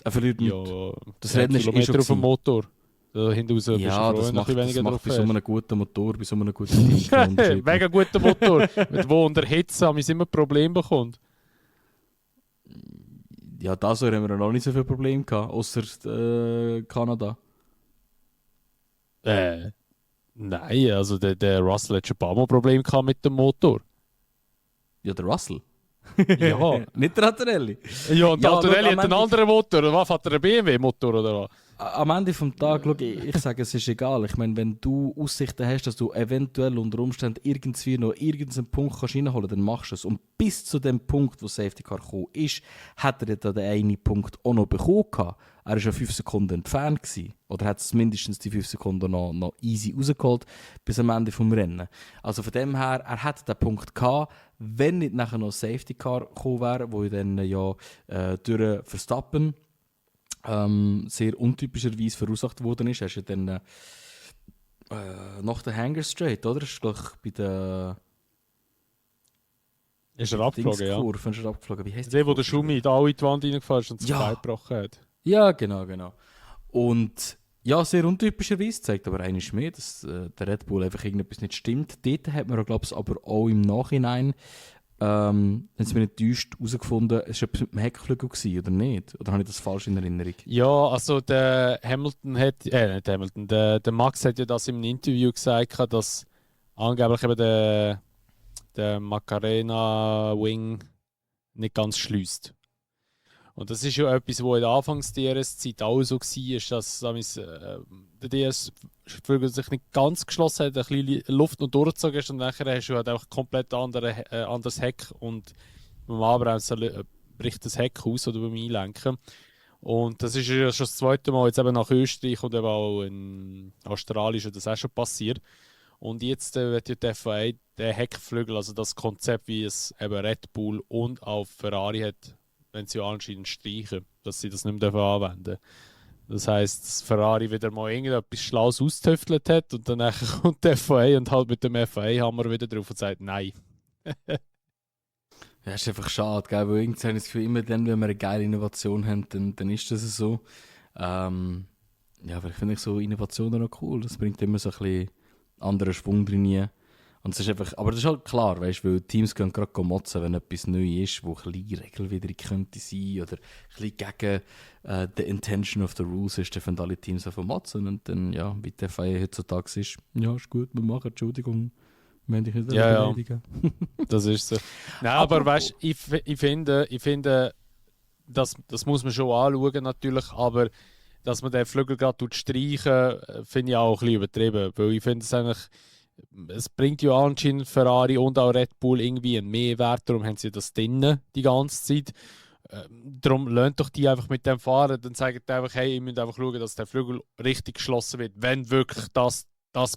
Er verliert nicht. Ja, das Rennen ist schon auf dem Motor. Hinten raus ja, das macht bei so einem guten Motor, bei so einem guten Team. Mega guter Motor, mit wo unter Hitze haben wir immer Probleme bekommen. Ja, das haben wir noch nicht so viele Probleme gehabt, außer Kanada. Nein, also der Russell hat schon ein paar Mal Probleme gehabt mit dem Motor. Ja, der Russell? Ja. Nicht der Antonelli? Ja, und der Antonelli hat einen anderen Motor. Oder was? Hat er einen BMW-Motor oder was? Am Ende des Tages, schau, ich sage, es ist egal. Ich meine, wenn du Aussichten hast, dass du eventuell unter Umständen irgendwie noch irgendeinen Punkt reinholen kannst, dann machst du es. Und bis zu dem Punkt, wo Safety Car gekommen ist, hat er dann den einen Punkt auch noch bekommen. Er war ja 5 Sekunden entfernt. Oder hat es mindestens die 5 Sekunden noch easy rausgeholt bis am Ende des Rennens. Also von dem her, er hat den Punkt gehabt, wenn nicht nachher noch Safety Car gekommen wäre, wo dann durch Verstappen sehr untypischerweise verursacht worden ist. Er ist ja dann nach der Hanger Straight, oder? Ist gleich bei der ist er abgeflogen, ja. Ist er abgeflogen. Wie heisst der, wo der Schumi da in die Wand reingefahren ist und das Bein gebrochen hat. Ja, genau. Und ja, sehr untypischerweise, zeigt aber eines mehr, dass der Red Bull einfach irgendetwas nicht stimmt. Dort hat man, glaube ich, aber auch im Nachhinein, wenn es mir nicht täuscht, herausgefunden, es war etwas mit dem Heckflügel gewesen, oder nicht? Oder habe ich das falsch in Erinnerung? Ja, also der Hamilton hat, nicht Hamilton, der Max hat ja das im Interview gesagt, dass angeblich eben der Macarena-Wing nicht ganz schließt. Und das ist ja etwas, was in der Anfangs-DRS-Zeit auch so war, dass der DRS-Flügel sich nicht ganz geschlossen hat, ein bisschen Luft noch durchgezogen ist und nachher hast du halt auch komplett anderes Heck und beim Anbremsen bricht das Heck aus oder beim Einlenken. Und das ist ja schon das zweite Mal, jetzt eben nach Österreich und eben auch in Australien ist das auch schon passiert. Und jetzt wird ja die FIA den Heckflügel, also das Konzept, wie es eben Red Bull und auch Ferrari hat, wenn sie anscheinend streichen, dass sie das nicht mehr anwenden dürfen. Das heisst, dass Ferrari wieder mal irgendetwas Schlaues austüftelt hat und dann kommt der FIA und halt mit dem FIA-Hammer wieder drauf und sagt Nein. Ja, ist einfach schade, gell? Weil irgendwie habe ich das Gefühl, immer dann, wenn wir eine geile Innovation haben, dann ist das so. Ja, aber ich finde so Innovationen noch cool. Das bringt immer so ein bisschen anderen Schwung drin. Und es ist einfach, aber das ist halt klar, weißt, weil Teams gehen gerade motzen, wenn etwas neu ist, wo ein bisschen regelwidrig könnte sein oder ein bisschen gegen the intention of the rules ist, dann fangen alle Teams auf motzen und dann, ja, wie der Fall heutzutage ist, ja, ist gut, wir machen, Entschuldigung, wir haben dich nicht beleidigen. Das ist so. Nein, aber weißt, ich finde, das muss man schon anschauen natürlich, aber dass man den Flügel gerade streichen, finde ich auch ein bisschen übertrieben, weil ich finde es eigentlich, es bringt ja anscheinend Ferrari und auch Red Bull irgendwie einen Mehrwert, darum haben sie das drinnen die ganze Zeit. Darum lernt doch die einfach mit dem fahren, dann sagen die einfach, hey, ihr müsst einfach schauen, dass der Flügel richtig geschlossen wird, wenn wirklich das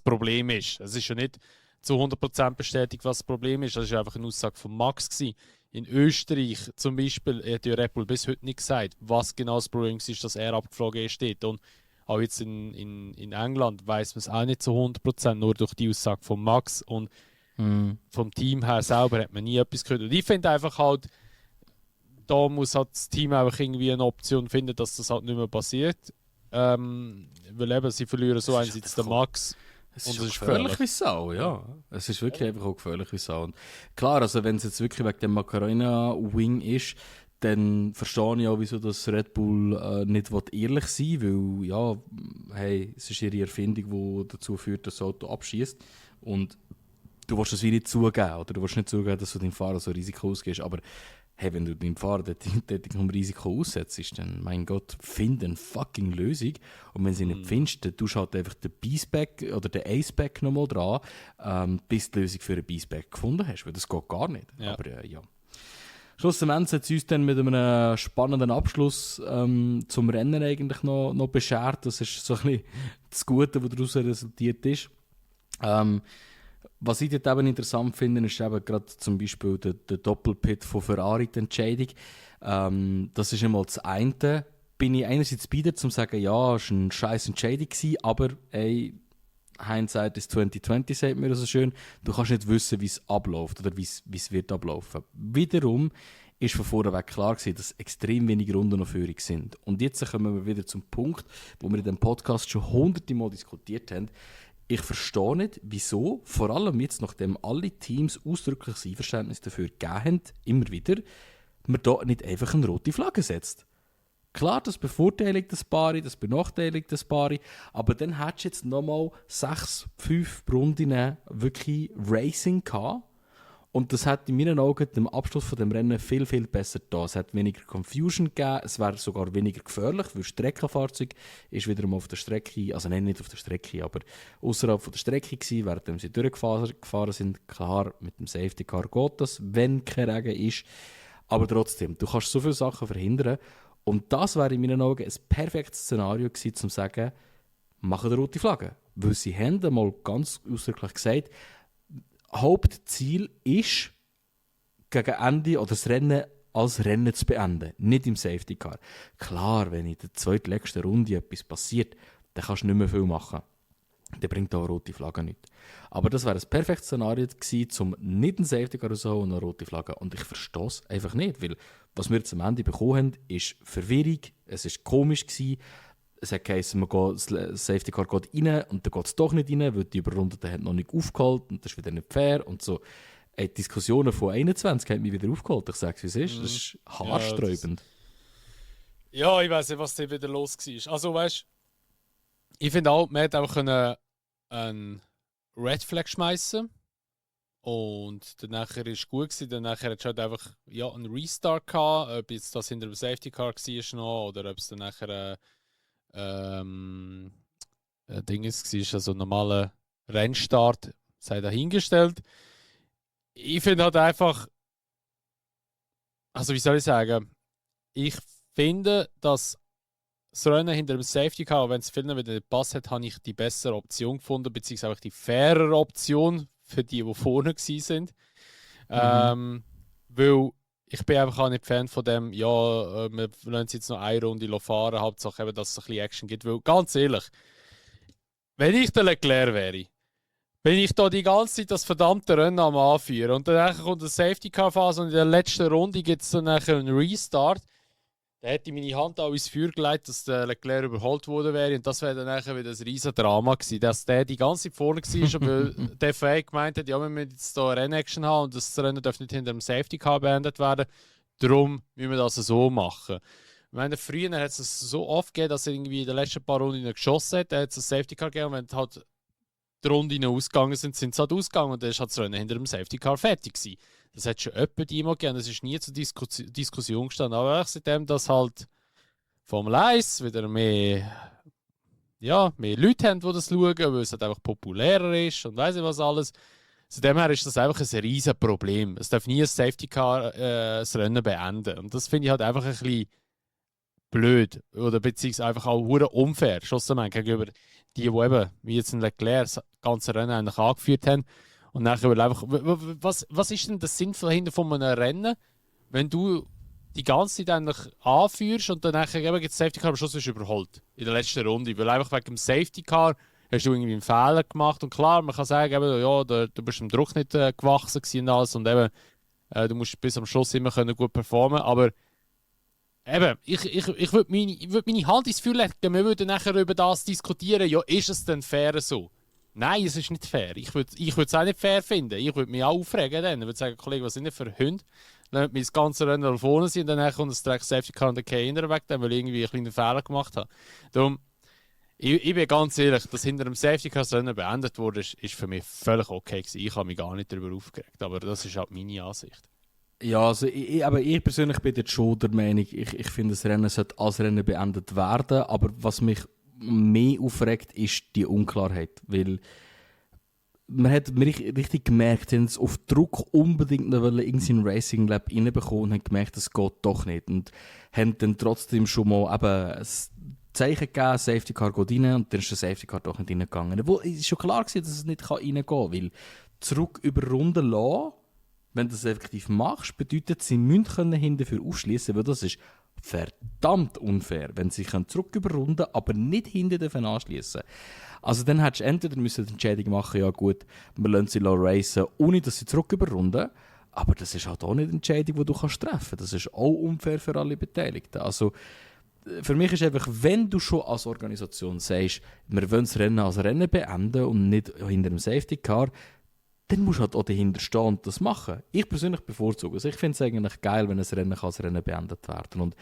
Problem ist. Es ist ja nicht zu 100% bestätigt, was das Problem ist, das war einfach eine Aussage von Max gewesen. In Österreich zum Beispiel hat ja Red Bull bis heute nicht gesagt, was genau das Problem ist, dass er abgeflogen ist dort. Und auch jetzt in England weiß man es auch nicht zu 100%, nur durch die Aussage von Max. Und vom Team her selber hat man nie etwas gehört. Und ich finde einfach halt, da muss halt das Team einfach irgendwie eine Option finden, dass das halt nicht mehr passiert. Weil eben, sie verlieren so einerseits den Max. Es ist gefährlich wie Sau, ja. Es ist wirklich einfach auch gefährlich wie Sau. Und klar, also wenn es jetzt wirklich wegen dem Macarena-Wing ist, dann verstehe ich auch, wieso das Red Bull nicht ehrlich sein will, weil, ja, hey, es ist ihre Erfindung, die dazu führt, dass das Auto abschießt. Und du willst das wie nicht zugeben, oder du willst nicht zugeben, dass du deinem Fahrer so Risiko ausgehst, aber hey, wenn du deinem Fahrer dort vom Risiko aussetzt, dann, mein Gott, find eine fucking Lösung. Und wenn sie nicht findest, dann tust du halt einfach den B-Spec oder den A-Spec nochmal dran, bis du die Lösung für einen B-Spec gefunden hast, weil das geht gar nicht. Ja. Aber ja. Schlussendlich hat es uns dann mit einem spannenden Abschluss zum Rennen eigentlich noch beschert. Das ist so ein bisschen das Gute, was daraus resultiert ist. Was ich dort eben interessant finde, ist eben gerade zum Beispiel der Doppelpit von Ferrari, die Entscheidung. Das ist einmal das eine. Bin ich einerseits bei dir, zum zu sagen, ja, es war eine scheiß Entscheidung gewesen, aber ey, Hindsight ist 2020, sagt mir so schön. Du kannst nicht wissen, wie es abläuft oder wie es wird ablaufen. Wiederum ist von vornherein klar gewesen, dass extrem wenige Runden noch Führung sind. Und jetzt kommen wir wieder zum Punkt, wo wir in dem Podcast schon hunderte Mal diskutiert haben. Ich verstehe nicht, wieso, vor allem jetzt, nachdem alle Teams ausdrückliches Einverständnis dafür gegeben haben, immer wieder, man da nicht einfach eine rote Flagge setzt. Klar, das bevorteiligt das Paari, das benachteiligt das Paari, aber dann hättest du jetzt nochmal 5 Runden wirklich Racing gehabt. Und das hat in meinen Augen dem Abschluss von dem Rennen viel, viel besser getan. Es hat weniger Confusion gegeben, es wäre sogar weniger gefährlich, weil das Streckenfahrzeug ist wiederum auf der Strecke, also nein, nicht auf der Strecke, aber außerhalb von der Strecke gewesen, während sie durchgefahren sind. Klar, mit dem Safety Car geht das, wenn kein Regen ist. Aber trotzdem, du kannst so viele Sachen verhindern. Und das wäre in meinen Augen ein perfektes Szenario gewesen, um zu sagen, machen eine rote Flagge. Weil sie haben einmal ganz ausdrücklich gesagt, Hauptziel ist, gegen Ende oder das Rennen als Rennen zu beenden, nicht im Safety Car. Klar, wenn in der zweitletzten Runde etwas passiert, dann kannst du nicht mehr viel machen. Dann bringt auch eine rote Flagge nichts. Aber das wäre ein perfektes Szenario gewesen, um nicht einen Safety Car rauszuholen und eine rote Flagge. Und ich verstehe es einfach nicht, weil was wir jetzt am Ende bekommen haben, ist Verwirrung, es war komisch gewesen. Es hat geheißen, das Safety Car geht rein und dann geht es doch nicht rein, weil die Überrundeten haben noch nicht aufgeholt und das ist wieder nicht fair und so. Die Diskussionen von 21 haben mich wieder aufgeholt. Ich sage es, wie es ist. Das ist haarsträubend. Ja, ich weiß nicht, was da wieder los war. Also, weißt du, ich finde auch, man hätte auch einen Red Flag schmeißen und dann nachher ist es gut gewesen. Dann nachher hat es halt einfach einen Restart gehabt, ob jetzt das hinter dem Safety Car war noch oder ob es dann nachher ein Ding ist, also ein normaler Rennstart, sei dahingestellt. Ich finde halt einfach, also wie soll ich sagen, ich finde, dass das Rennen hinter dem Safety Car, wenn es vielen wieder nicht passt hat, habe ich die bessere Option gefunden, beziehungsweise auch die fairere Option für die vorne waren. Weil ich bin einfach auch nicht Fan von dem, wir lassen jetzt noch eine Runde fahren, Hauptsache eben, dass es ein bisschen Action gibt. Weil, ganz ehrlich, wenn ich der Leclerc wäre, bin ich da die ganze Zeit das verdammte Rennen am Anführen und dann kommt eine Safety-Car-Phase und in der letzten Runde gibt es dann einen Restart. Da hätte ich meine Hand auch ins Feuer gelegt, dass der Leclerc überholt worden wäre. Und das wäre dann nachher wieder ein riesen Drama gewesen, dass der die ganze Zeit vorne war, weil der FIA gemeint hat, ja, wir müssen jetzt hier eine Rennaction haben und das Rennen darf nicht hinter dem Safety Car beendet werden. Darum müssen wir das so machen. Ich meine, früher hat es so oft gegeben, dass er irgendwie in den letzten paar Runden geschossen hat. Da hat es ein Safety Car gegeben, und wenn halt die Runden ausgegangen sind, sind sie halt ausgegangen und dann ist halt das Rennen hinter dem Safety Car fertig gewesen. Das hat schon öppe die mal gegeben, das ist nie zur Diskussion gestanden. Aber seitdem, dass halt Formel 1 wieder mehr Leute haben, die das schauen, weil es halt einfach populärer ist und weiss ich was alles. Seitdem her ist das einfach ein riesen Problem. Es darf nie ein Safety Car das Rennen beenden. Und das finde ich halt einfach ein bisschen blöd. Oder beziehungsweise einfach auch unfair. Schlussendlich gegenüber die eben, wie jetzt ein Leclerc, das ganze Rennen eigentlich angeführt haben. Und nachher einfach, was ist denn der Sinn dahinter von einem Rennen, wenn du die ganze Zeit eigentlich anführst und dann nachher gibt es Safety Car, aber Schluss wirst du überholt in der letzten Runde. Weil einfach wegen dem Safety Car hast du irgendwie einen Fehler gemacht. Und klar, man kann sagen, eben, ja, du bist dem Druck nicht gewachsen und alles. Und eben, du musst bis am Schluss immer können gut performen. Aber eben, ich würde meine Hand ins Feuer legen, wir würden nachher über das diskutieren, ja, ist es denn fair so? Nein, es ist nicht fair. Ich würde es auch nicht fair finden. Ich würde mich auch aufregen dann. Ich würde sagen, Kollege, was sind denn für Hunde? Dann wir das ganze Rennen da vorne sind und dann kommt das Dreck Safety Car und der Keiner weg, weil ich irgendwie einen kleinen Fehler gemacht habe. Darum, ich bin ganz ehrlich, dass hinter dem Safety Car das Rennen beendet wurde, ist für mich völlig okay gewesen. Ich habe mich gar nicht darüber aufgeregt, aber das ist halt meine Ansicht. Ja, also aber ich persönlich bin jetzt schon der Meinung, ich finde, das Rennen sollte als Rennen beendet werden, aber was mich mehr aufregt, ist die Unklarheit, weil man hat richtig gemerkt, sie haben es auf Druck unbedingt noch irgendein Racing Lab reinbekommen und haben gemerkt, das geht doch nicht und haben dann trotzdem schon mal eben ein Zeichen gegeben, Safety Car geht rein und dann ist der Safety Car doch nicht reingegangen. Obwohl, es ist schon klar gewesen, dass es nicht reingehen kann, weil zurück über Runden lassen, wenn du das effektiv machst, bedeutet, sie müssen hinten für aufschließen, weil das ist verdammt unfair, wenn sie zurück überrunden, aber nicht hinten anschließen. Also dann hättest du entweder die Entscheidung machen, ja gut, wir lassen sie racen, ohne dass sie zurück überrunden, aber das ist halt auch nicht eine Entscheidung, die du treffen kannst. Das ist auch unfair für alle Beteiligten. Also für mich ist einfach, wenn du schon als Organisation sagst, wir wollen das Rennen als Rennen beenden und nicht hinter dem Safety Car, dann musst du halt auch dahinter stehen und das machen. Ich persönlich bevorzuge es. Ich finde es eigentlich geil, wenn ein Rennen als Rennen beendet werden. Und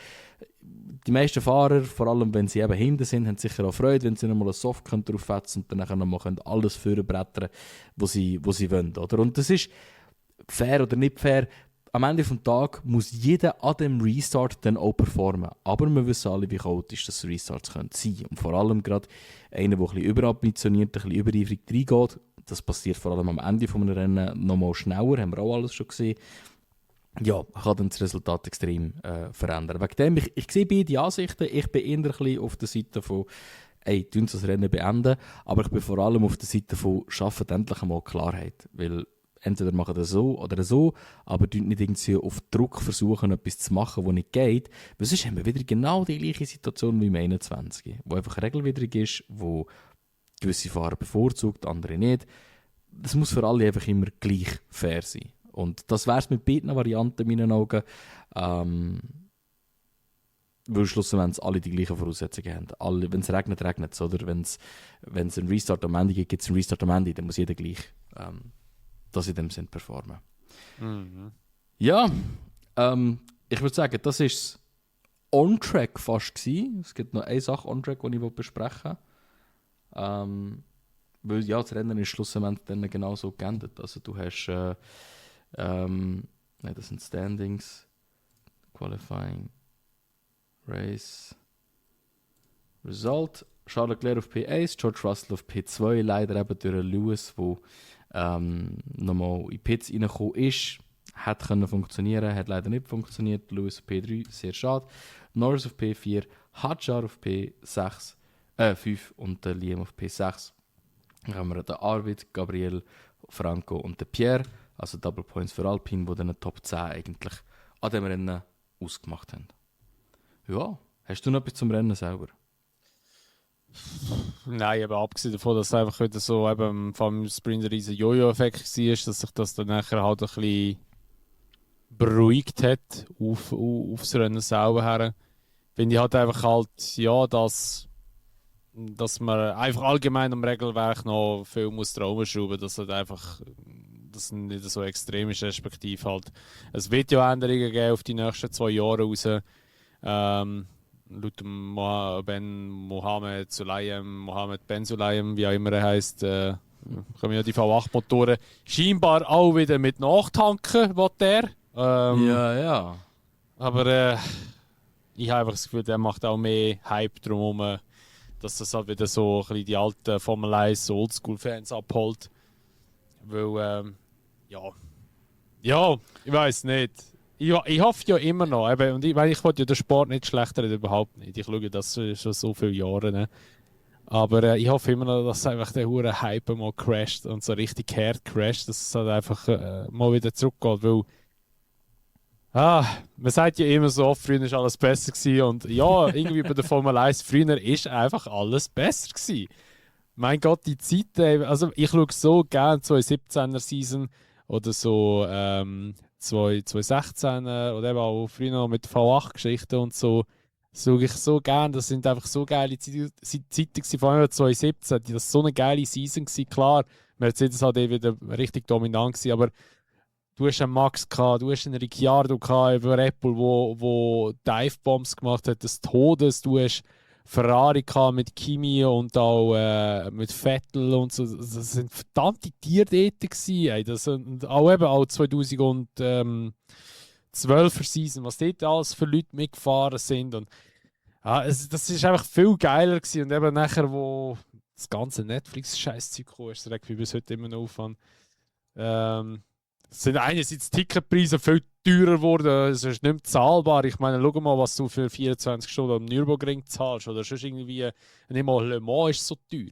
die meisten Fahrer, vor allem wenn sie eben hinten sind, haben sicher auch Freude, wenn sie nochmal ein Soft drauf fetzen und dann nochmal alles vorbrettern, was sie wollen. Oder? Und das ist fair oder nicht fair. Am Ende des Tages muss jeder an dem Restart dann auch performen. Aber wir wissen alle, wie chaotisch das Restarts sein können. Und vor allem gerade einer, der ein bisschen überambitioniert, ein bisschen übereifrig reingeht. Das passiert vor allem am Ende des Rennen nochmal schneller, haben wir auch alles schon gesehen. Ja, kann dann das Resultat extrem verändern. Wegen dem, ich sehe beide Ansichten. Ich bin eher ein bisschen auf der Seite von tun das Rennen beenden, aber ich bin vor allem auf der Seite von schaffen endlich einmal Klarheit. Weil entweder machen das so oder so, aber nicht irgendwie auf Druck versuchen, etwas zu machen, was nicht geht. Weil sonst haben wir wieder genau die gleiche Situation wie im 21, wo einfach regelwidrig ist, wo gewisse Fahrer bevorzugt, andere nicht. Das muss für alle einfach immer gleich fair sein. Und das wäre es mit beiden Varianten in meinen Augen. Weil schlussendlich alle die gleichen Voraussetzungen haben. Wenn es regnet, regnet es. Oder wenn es einen Restart am Ende gibt, gibt es einen Restart am Ende. Dann muss jeder gleich das in dem Sinn performen. Mhm. Ja, ich würde sagen, das war es on-track fast gewesen. Es gibt noch eine Sache on-track, die ich besprechen will. Weil ja, das Rennen ist schlussendlich dann genauso geendet. Also du hast das sind Standings, Qualifying, Race, Result. Charles Leclerc auf P1, George Russell auf P2, leider eben durch Lewis, der nochmal in Pits reingekommen ist. Hat können funktionieren, hat leider nicht funktioniert. Lewis auf P3, sehr schade. Norris auf P4, Hadjar auf P6, 5 und der Liam auf P6. Dann haben wir den Arvid, Gabriel, Franco und den Pierre. Also Double Points für Alpine, die dann Top 10 eigentlich an dem Rennen ausgemacht haben. Ja, hast du noch etwas zum Rennen selber? Nein, aber abgesehen davon, dass es einfach wieder so eben vom Sprint ein riesen Jojo-Effekt war, dass sich das dann nachher halt ein bisschen beruhigt hat aufs Rennen selber her. finde ich halt einfach halt, ja, dass man einfach allgemein am Regelwerk noch viel muss dran schrauben, dass halt einfach das nicht so extrem ist, respektive halt es wird ja Änderungen geben auf die nächsten 2 Jahre raus. Laut dem Mohammed Ben Sulayem, wie auch immer er heisst, kommen ja die V8-Motoren scheinbar auch wieder mit nachtanken, was der. Ja. Aber ich habe einfach das Gefühl, der macht auch mehr Hype drumherum, dass das halt wieder so ein bisschen die alten Formel 1 Oldschool-Fans abholt. Weil, ja, ich weiß nicht. Ich hoffe ja immer noch. Eben, und ich wollte ja den Sport nicht schlechter reden, überhaupt nicht. Ich schaue das schon so viele Jahre. Ne? Aber ich hoffe immer noch, dass einfach der hure Hype mal crasht und so richtig hart crasht, dass es halt einfach mal wieder zurückgeht. Weil, man sagt ja immer so oft, früher war alles besser gewesen. Und ja, irgendwie bei der Formel 1 früher ist einfach alles besser gewesen. Mein Gott, die Zeit, also ich schaue so gerne 2017er Season oder so 2016er oder eben auch früher noch mit V8-Geschichten und so. Das schaue ich so gerne. Das sind einfach so geile Zeiten gewesen, vor allem 2017. Das war so eine geile Season gewesen. Klar, Mercedes hat wieder richtig dominant gewesen, aber du hast einen Max gehabt, du hast einen Ricciardo gehabt über Red Bull, wo Dive-Bombs gemacht hat, des Todes. Du hast Ferrari gehabt mit Kimi und auch mit Vettel und so. Das sind verdammte Tiere dort gewesen, ey. Das sind auch eben auch 2012er Season, was dort alles für Leute mitgefahren sind. Und das ist einfach viel geiler gewesen. Und eben nachher, wo das ganze Netflix-Scheiß-Zeug kam, ist, regt mich bis heute immer noch auf an. Es sind einerseits Ticketpreise viel teurer geworden, es ist nicht mehr zahlbar. Ich meine, schau mal, was du für 24 Stunden am Nürburgring zahlst. Oder sonst irgendwie, nicht mal Le Mans ist so teuer.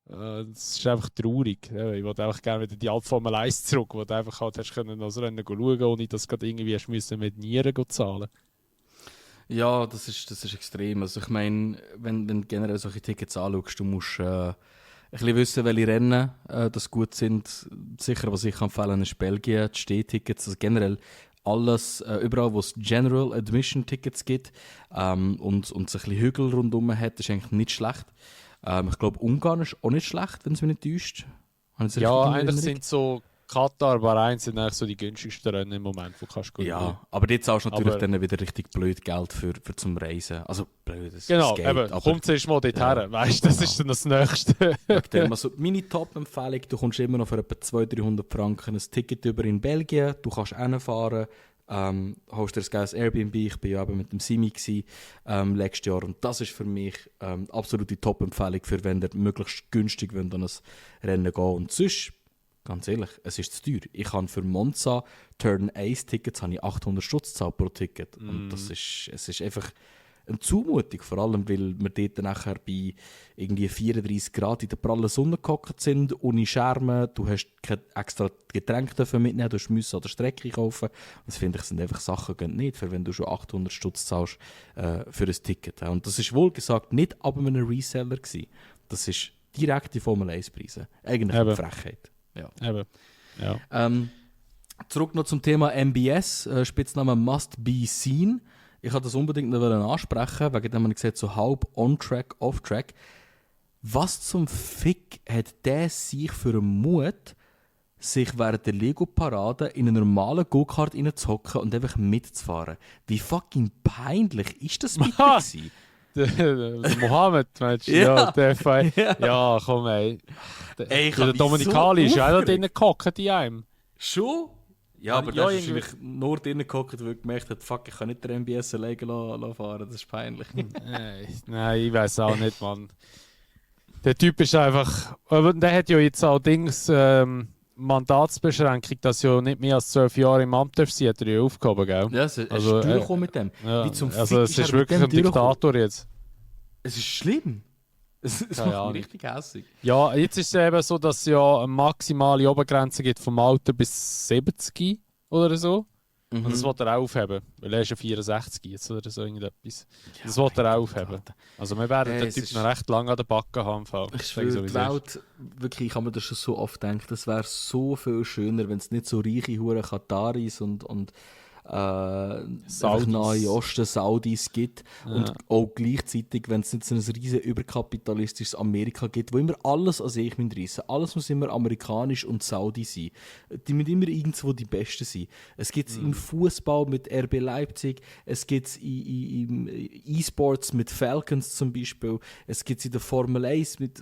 Das ist einfach traurig. Ja, ich wollte einfach gerne wieder die alte Formel 1 zurück, wo du einfach halt hast können das Rennen schauen, ohne dass du irgendwie hast müssen mit Nieren zahlen. Ja, das ist extrem. Also ich meine, wenn du generell solche Tickets anschaust, du musst ein bisschen wissen, welche Rennen das gut sind. Sicher, was ich empfehlen ist Belgien, die Stehtickets, also generell alles, überall wo es General Admission Tickets gibt und so ein bisschen Hügel rundherum hat, ist eigentlich nicht schlecht. Ich glaube, Ungarn ist auch nicht schlecht, wenn es mich nicht täuscht. Ja, eigentlich sind so Katar, Bahrain sind eigentlich so die günstigsten Rennen im Moment, wo kannst du ja, aber jetzt zahlst du natürlich dann wieder richtig blöd Geld für zum Reisen. Also blöd, das genau, geht, eben, komm zuerst mal dort her, weißt du, das ist dann das Nächste. Also meine Top-Empfehlung, du kommst immer noch für etwa 200-300 Franken ein Ticket über in Belgien, du kannst hinfahren, holst dir ein geiles Airbnb, ich war ja eben mit dem Simi letztes Jahr und das ist für mich absolute Top-Empfehlung, für wenn ihr möglichst günstig an ein Rennen gehen und sonst, ganz ehrlich, es ist zu teuer. Ich habe für Monza Turn Ace Tickets 800 Stutz gezahlt pro Ticket. Und es ist einfach eine Zumutung, vor allem weil wir dort nachher bei irgendwie 34 Grad in der prallen Sonne gehockt sind, ohne Schermen, du hast kein extra Getränk mitnehmen, du musst an der Strecke kaufen. Das finde ich, sind einfach Sachen, die nicht, für wenn du schon 800 Stutz zahlst für ein Ticket. Und das ist wohlgesagt nicht ab einem Reseller gewesen. Das ist direkte Formel 1 Preise. Eigentlich eine Frechheit. Ja. Eben. Ja. Zurück noch zum Thema MBS, Spitzname Must Be Seen. Ich wollte das unbedingt noch ansprechen, wegen dem man gesagt so halb on-track, off-track. Was zum Fick hat der sich für einen Mut, sich während der Lego-Parade in einen normalen Go-Kart reinzuhocken und einfach mitzufahren? Wie fucking peinlich ist das mit dir? Der Mohammed, meinst du? Ja, der Fall. Ja, komm, ey. Der Dominikali ist ja auch drin gehockt in einem. Schon? Ja, aber der ist wahrscheinlich nur drinnen gehockt, weil er gemerkt hat, fuck, ich kann nicht der MBS alleine fahren, das ist peinlich. Nein, ich weiß auch nicht, Mann. Der Typ ist einfach... Aber der hat ja jetzt auch Mandatsbeschränkung, dass ja nicht mehr als 12 Jahre im Amt darf sein, hat er ja aufgehoben, gell? Ja, es ist durchgekommen mit dem. Ja, also es ist wirklich ein Diktator jetzt. Es ist schlimm. Es macht mich richtig hässlich. Ja, jetzt ist es eben so, dass es ja eine maximale Obergrenze gibt vom Alter bis 70 oder so. Und das will er auch aufheben, weil er ist ja 64 jetzt oder so irgendetwas. Ja, das will er auch aufheben. Also wir werden den Typ noch recht lange an der Backe haben. Ich schwöre, die Welt, wirklich, ich habe mir das schon so oft gedacht, das wäre so viel schöner, wenn es nicht so reiche Huren Kataris und einfach Nahe Osten, Saudis gibt. Ja. Und auch gleichzeitig, wenn es nicht so ein riesen überkapitalistisches Amerika gibt, wo immer alles an sich reissen. Alles muss immer amerikanisch und Saudi sein. Die müssen immer irgendwo die Besten sein. Es gibt es im Fußball mit RB Leipzig, es gibt es im E-Sports mit Falcons zum Beispiel, es gibt es in der Formel 1 mit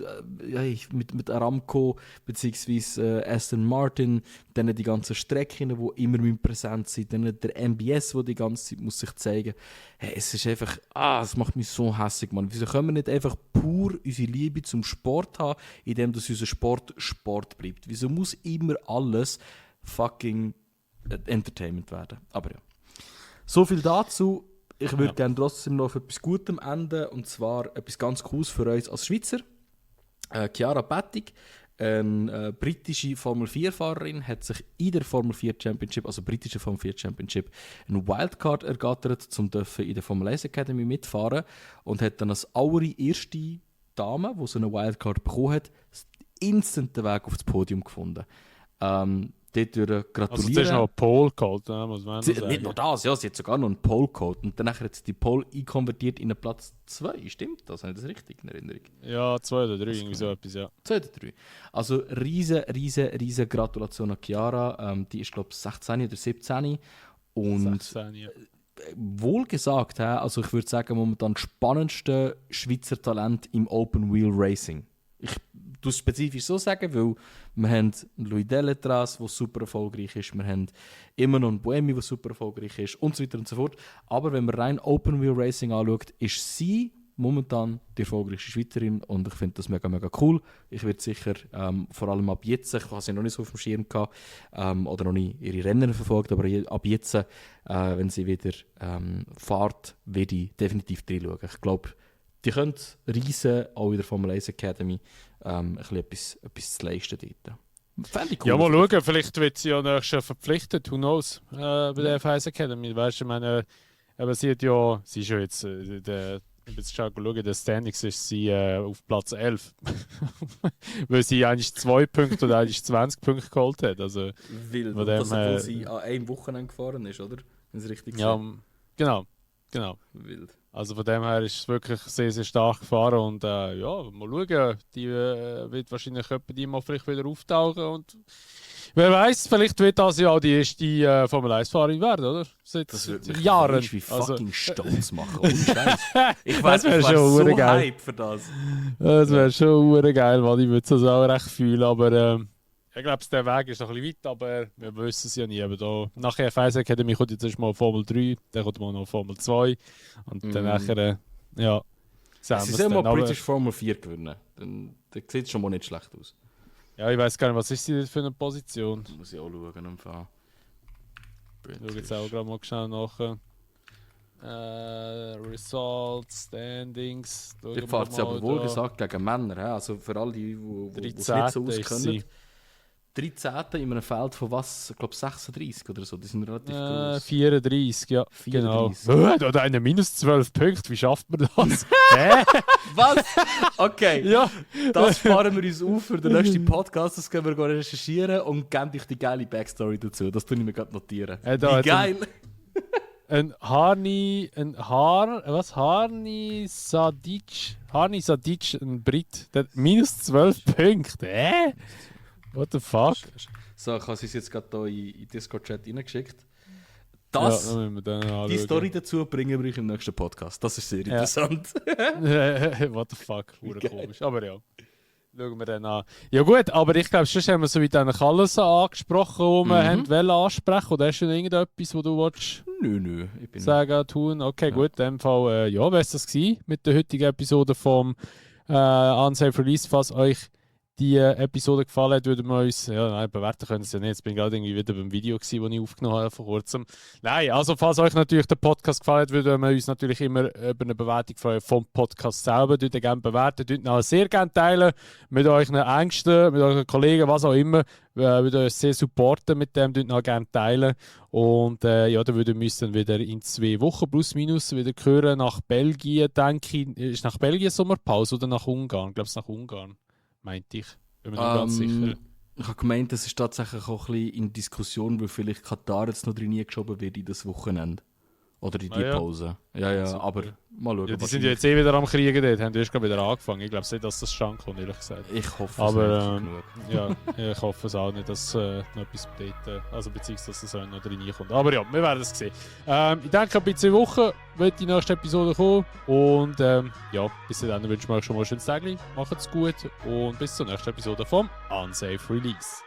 Aramco bzw. Aston Martin, dann die ganzen Strecken, die immer präsent sind, dann der MBS, der die ganze Zeit muss sich zeigen muss. Hey, es ist einfach, es macht mich so hässlich, Mann. Wieso können wir nicht einfach pur unsere Liebe zum Sport haben, indem das unser Sport Sport bleibt? Wieso muss immer alles fucking Entertainment werden? Aber ja. So viel dazu. Ich würde gerne trotzdem noch auf etwas Gutem enden, und zwar etwas ganz Cooles für uns als Schweizer. Chiara Pättig, eine britische Formel-4-Fahrerin, hat sich in der Formel 4 Championship, also britische Formel 4 Championship, eine Wildcard ergattert, um in der Formel 1 Academy mitfahren, und hat dann als allererste Dame, die so eine Wildcard bekommen hat, instant den Weg aufs Podium gefunden. Dort gratulieren. Also zuerst noch einen Pole geholt, muss man sagen. Nicht nur das, ja, sie hat sogar noch einen Pole geholt. Und danach hat sie die Pole einkonvertiert in einen Platz 2, stimmt das? Habe ich das richtig in Erinnerung? Ja, 2 oder 3, irgendwie so etwas, ja. 2 oder 3. Also riesen Gratulation an Chiara. Die ist, glaube ich, 16 oder 17. Und 16, ja. Wohl gesagt, also ich würde sagen, momentan das spannendste Schweizer Talent im Open Wheel Racing. Ich tue es spezifisch so sagen, weil wir haben Louis Deletras, der super erfolgreich ist, wir haben immer noch einen Buemi, der super erfolgreich ist und so weiter und so fort. Aber wenn man rein Open Wheel Racing anschaut, ist sie momentan die erfolgreichste Schweizerin, und ich finde das mega cool. Ich werde sicher, vor allem ab jetzt, ich habe sie noch nicht so auf dem Schirm gehabt, oder noch nicht ihre Rennen verfolgt, aber ab jetzt, wenn sie wieder fährt, werde ich definitiv reinschauen. Ich glaube, die können riesen, auch in der Formel 1 Academy, ein bisschen etwas zu leisten dort. Fände ich cool. Ja, mal schauen, vielleicht wird sie ja nächstes Jahr verpflichtet, who knows, bei der F1 Academy. Weißt du, ich meine, aber sie ist ja jetzt, ich habe jetzt schon geschaut, der Standings ist sie auf Platz 11. Weil sie eigentlich 2 Punkte oder eigentlich 20 Punkte geholt hat. Also, wild, und das, obwohl sie an einem Wochenende gefahren ist, oder? Wenn es richtig ja, genau. Wild. Also von dem her ist es wirklich sehr stark gefahren, und mal schauen, die wird wahrscheinlich die mal vielleicht wieder auftauchen, und wer weiß, vielleicht wird das ja auch die erste Formel 1-Fahrerin werden, oder? Seit Jahren. Wie fucking stolz machen, ohne Scheiß. Ich weiß, ich schon so geil. hype für das. Das wäre schon geil, weil ich würde es auch recht fühlen, aber ich glaube, der Weg ist noch ein bisschen weit, aber wir wissen es ja nie. Aber da, nachher F1 Academy kommt jetzt erstmal Formel 3, dann kommt mal noch Formel 2 und dann nachher, ja, sehen sie sollen mal British Formel 4 gewinnen. Dann sieht es schon mal nicht schlecht aus. Ja, ich weiß gar nicht, was ist sie für eine Position? Muss ich auch schauen. Ich schaue jetzt auch gerade mal schnell nach. Results, Standings. Die fährt sie aber wohl gesagt gegen Männer. Also für alle, die es nicht so auskennen. 13. in einem Feld von was? Ich glaube 36 oder so. Die sind relativ groß. 34, ja. 34. Genau. Da hat einer minus 12 Punkte. Wie schafft man das? Was? Okay. Ja. Das sparen wir uns auf für den nächsten Podcast. Das können wir recherchieren und geben euch die geile Backstory dazu. Das tue ich mir gerade notieren. Wie geil! Harni Sadic, ein Brit, der hat minus 12 Punkte. What the fuck? So, ich habe es jetzt gerade hier in Discord-Chat reingeschickt. Die Story dazu bringen wir euch im nächsten Podcast. Das ist sehr interessant. What the fuck? Komisch. Aber ja. Schauen wir dann an. Ja gut, aber ich glaube, sonst haben wir so wie eigentlich alles angesprochen, was wir wollen ansprechen. Oder hast du noch irgendetwas, wo du willst? Nö. Ich bin sagen, tun? Okay, gut. In dem Fall, wäre es das gewesen mit der heutigen Episode vom Unsafe Release. Falls euch die Episode gefallen hat, würden wir uns, bewerten können es ja nicht. Jetzt bin ich gerade irgendwie wieder beim Video gewesen, das ich aufgenommen habe vor kurzem. Nein, also falls euch natürlich der Podcast gefallen hat, würden wir uns natürlich immer über eine Bewertung freuen vom Podcast selber. Dort gerne bewerten, dort auch sehr gerne teilen mit euren Ängsten, mit euren Kollegen, was auch immer. Würden uns sehr supporten mit dem, dort auch gerne teilen. Und dann würden wir uns dann wieder in 2 Wochen plus minus wieder hören nach Belgien, denke ich. Ist nach Belgien Sommerpause oder nach Ungarn? Ich glaube, es ist nach Ungarn. Meinte ich. Bin mir nicht ganz sicher. Ich habe gemeint, das ist tatsächlich auch ein bisschen in Diskussion, weil vielleicht Katar jetzt noch drin geschoben wird in das Wochenende. Oder in die Pause. Ja, Super. aber mal schauen. Ja, die sind ja jetzt wieder am Kriegen dort, haben erst gerade wieder angefangen. Ich glaube nicht, dass das stand kommt, ehrlich gesagt. Ich hoffe Aber es nicht ja, ich hoffe es auch nicht, dass noch etwas dort, also beziehungsweise dass es auch noch reinkommt. Aber ja, wir werden es sehen. Ich denke, ab in 2 Wochen wird die nächste Episode kommen. Und ja, bis dann wünschen wir euch schon mal ein schönes Tag. Macht's gut und bis zur nächsten Episode vom Unsafe Release.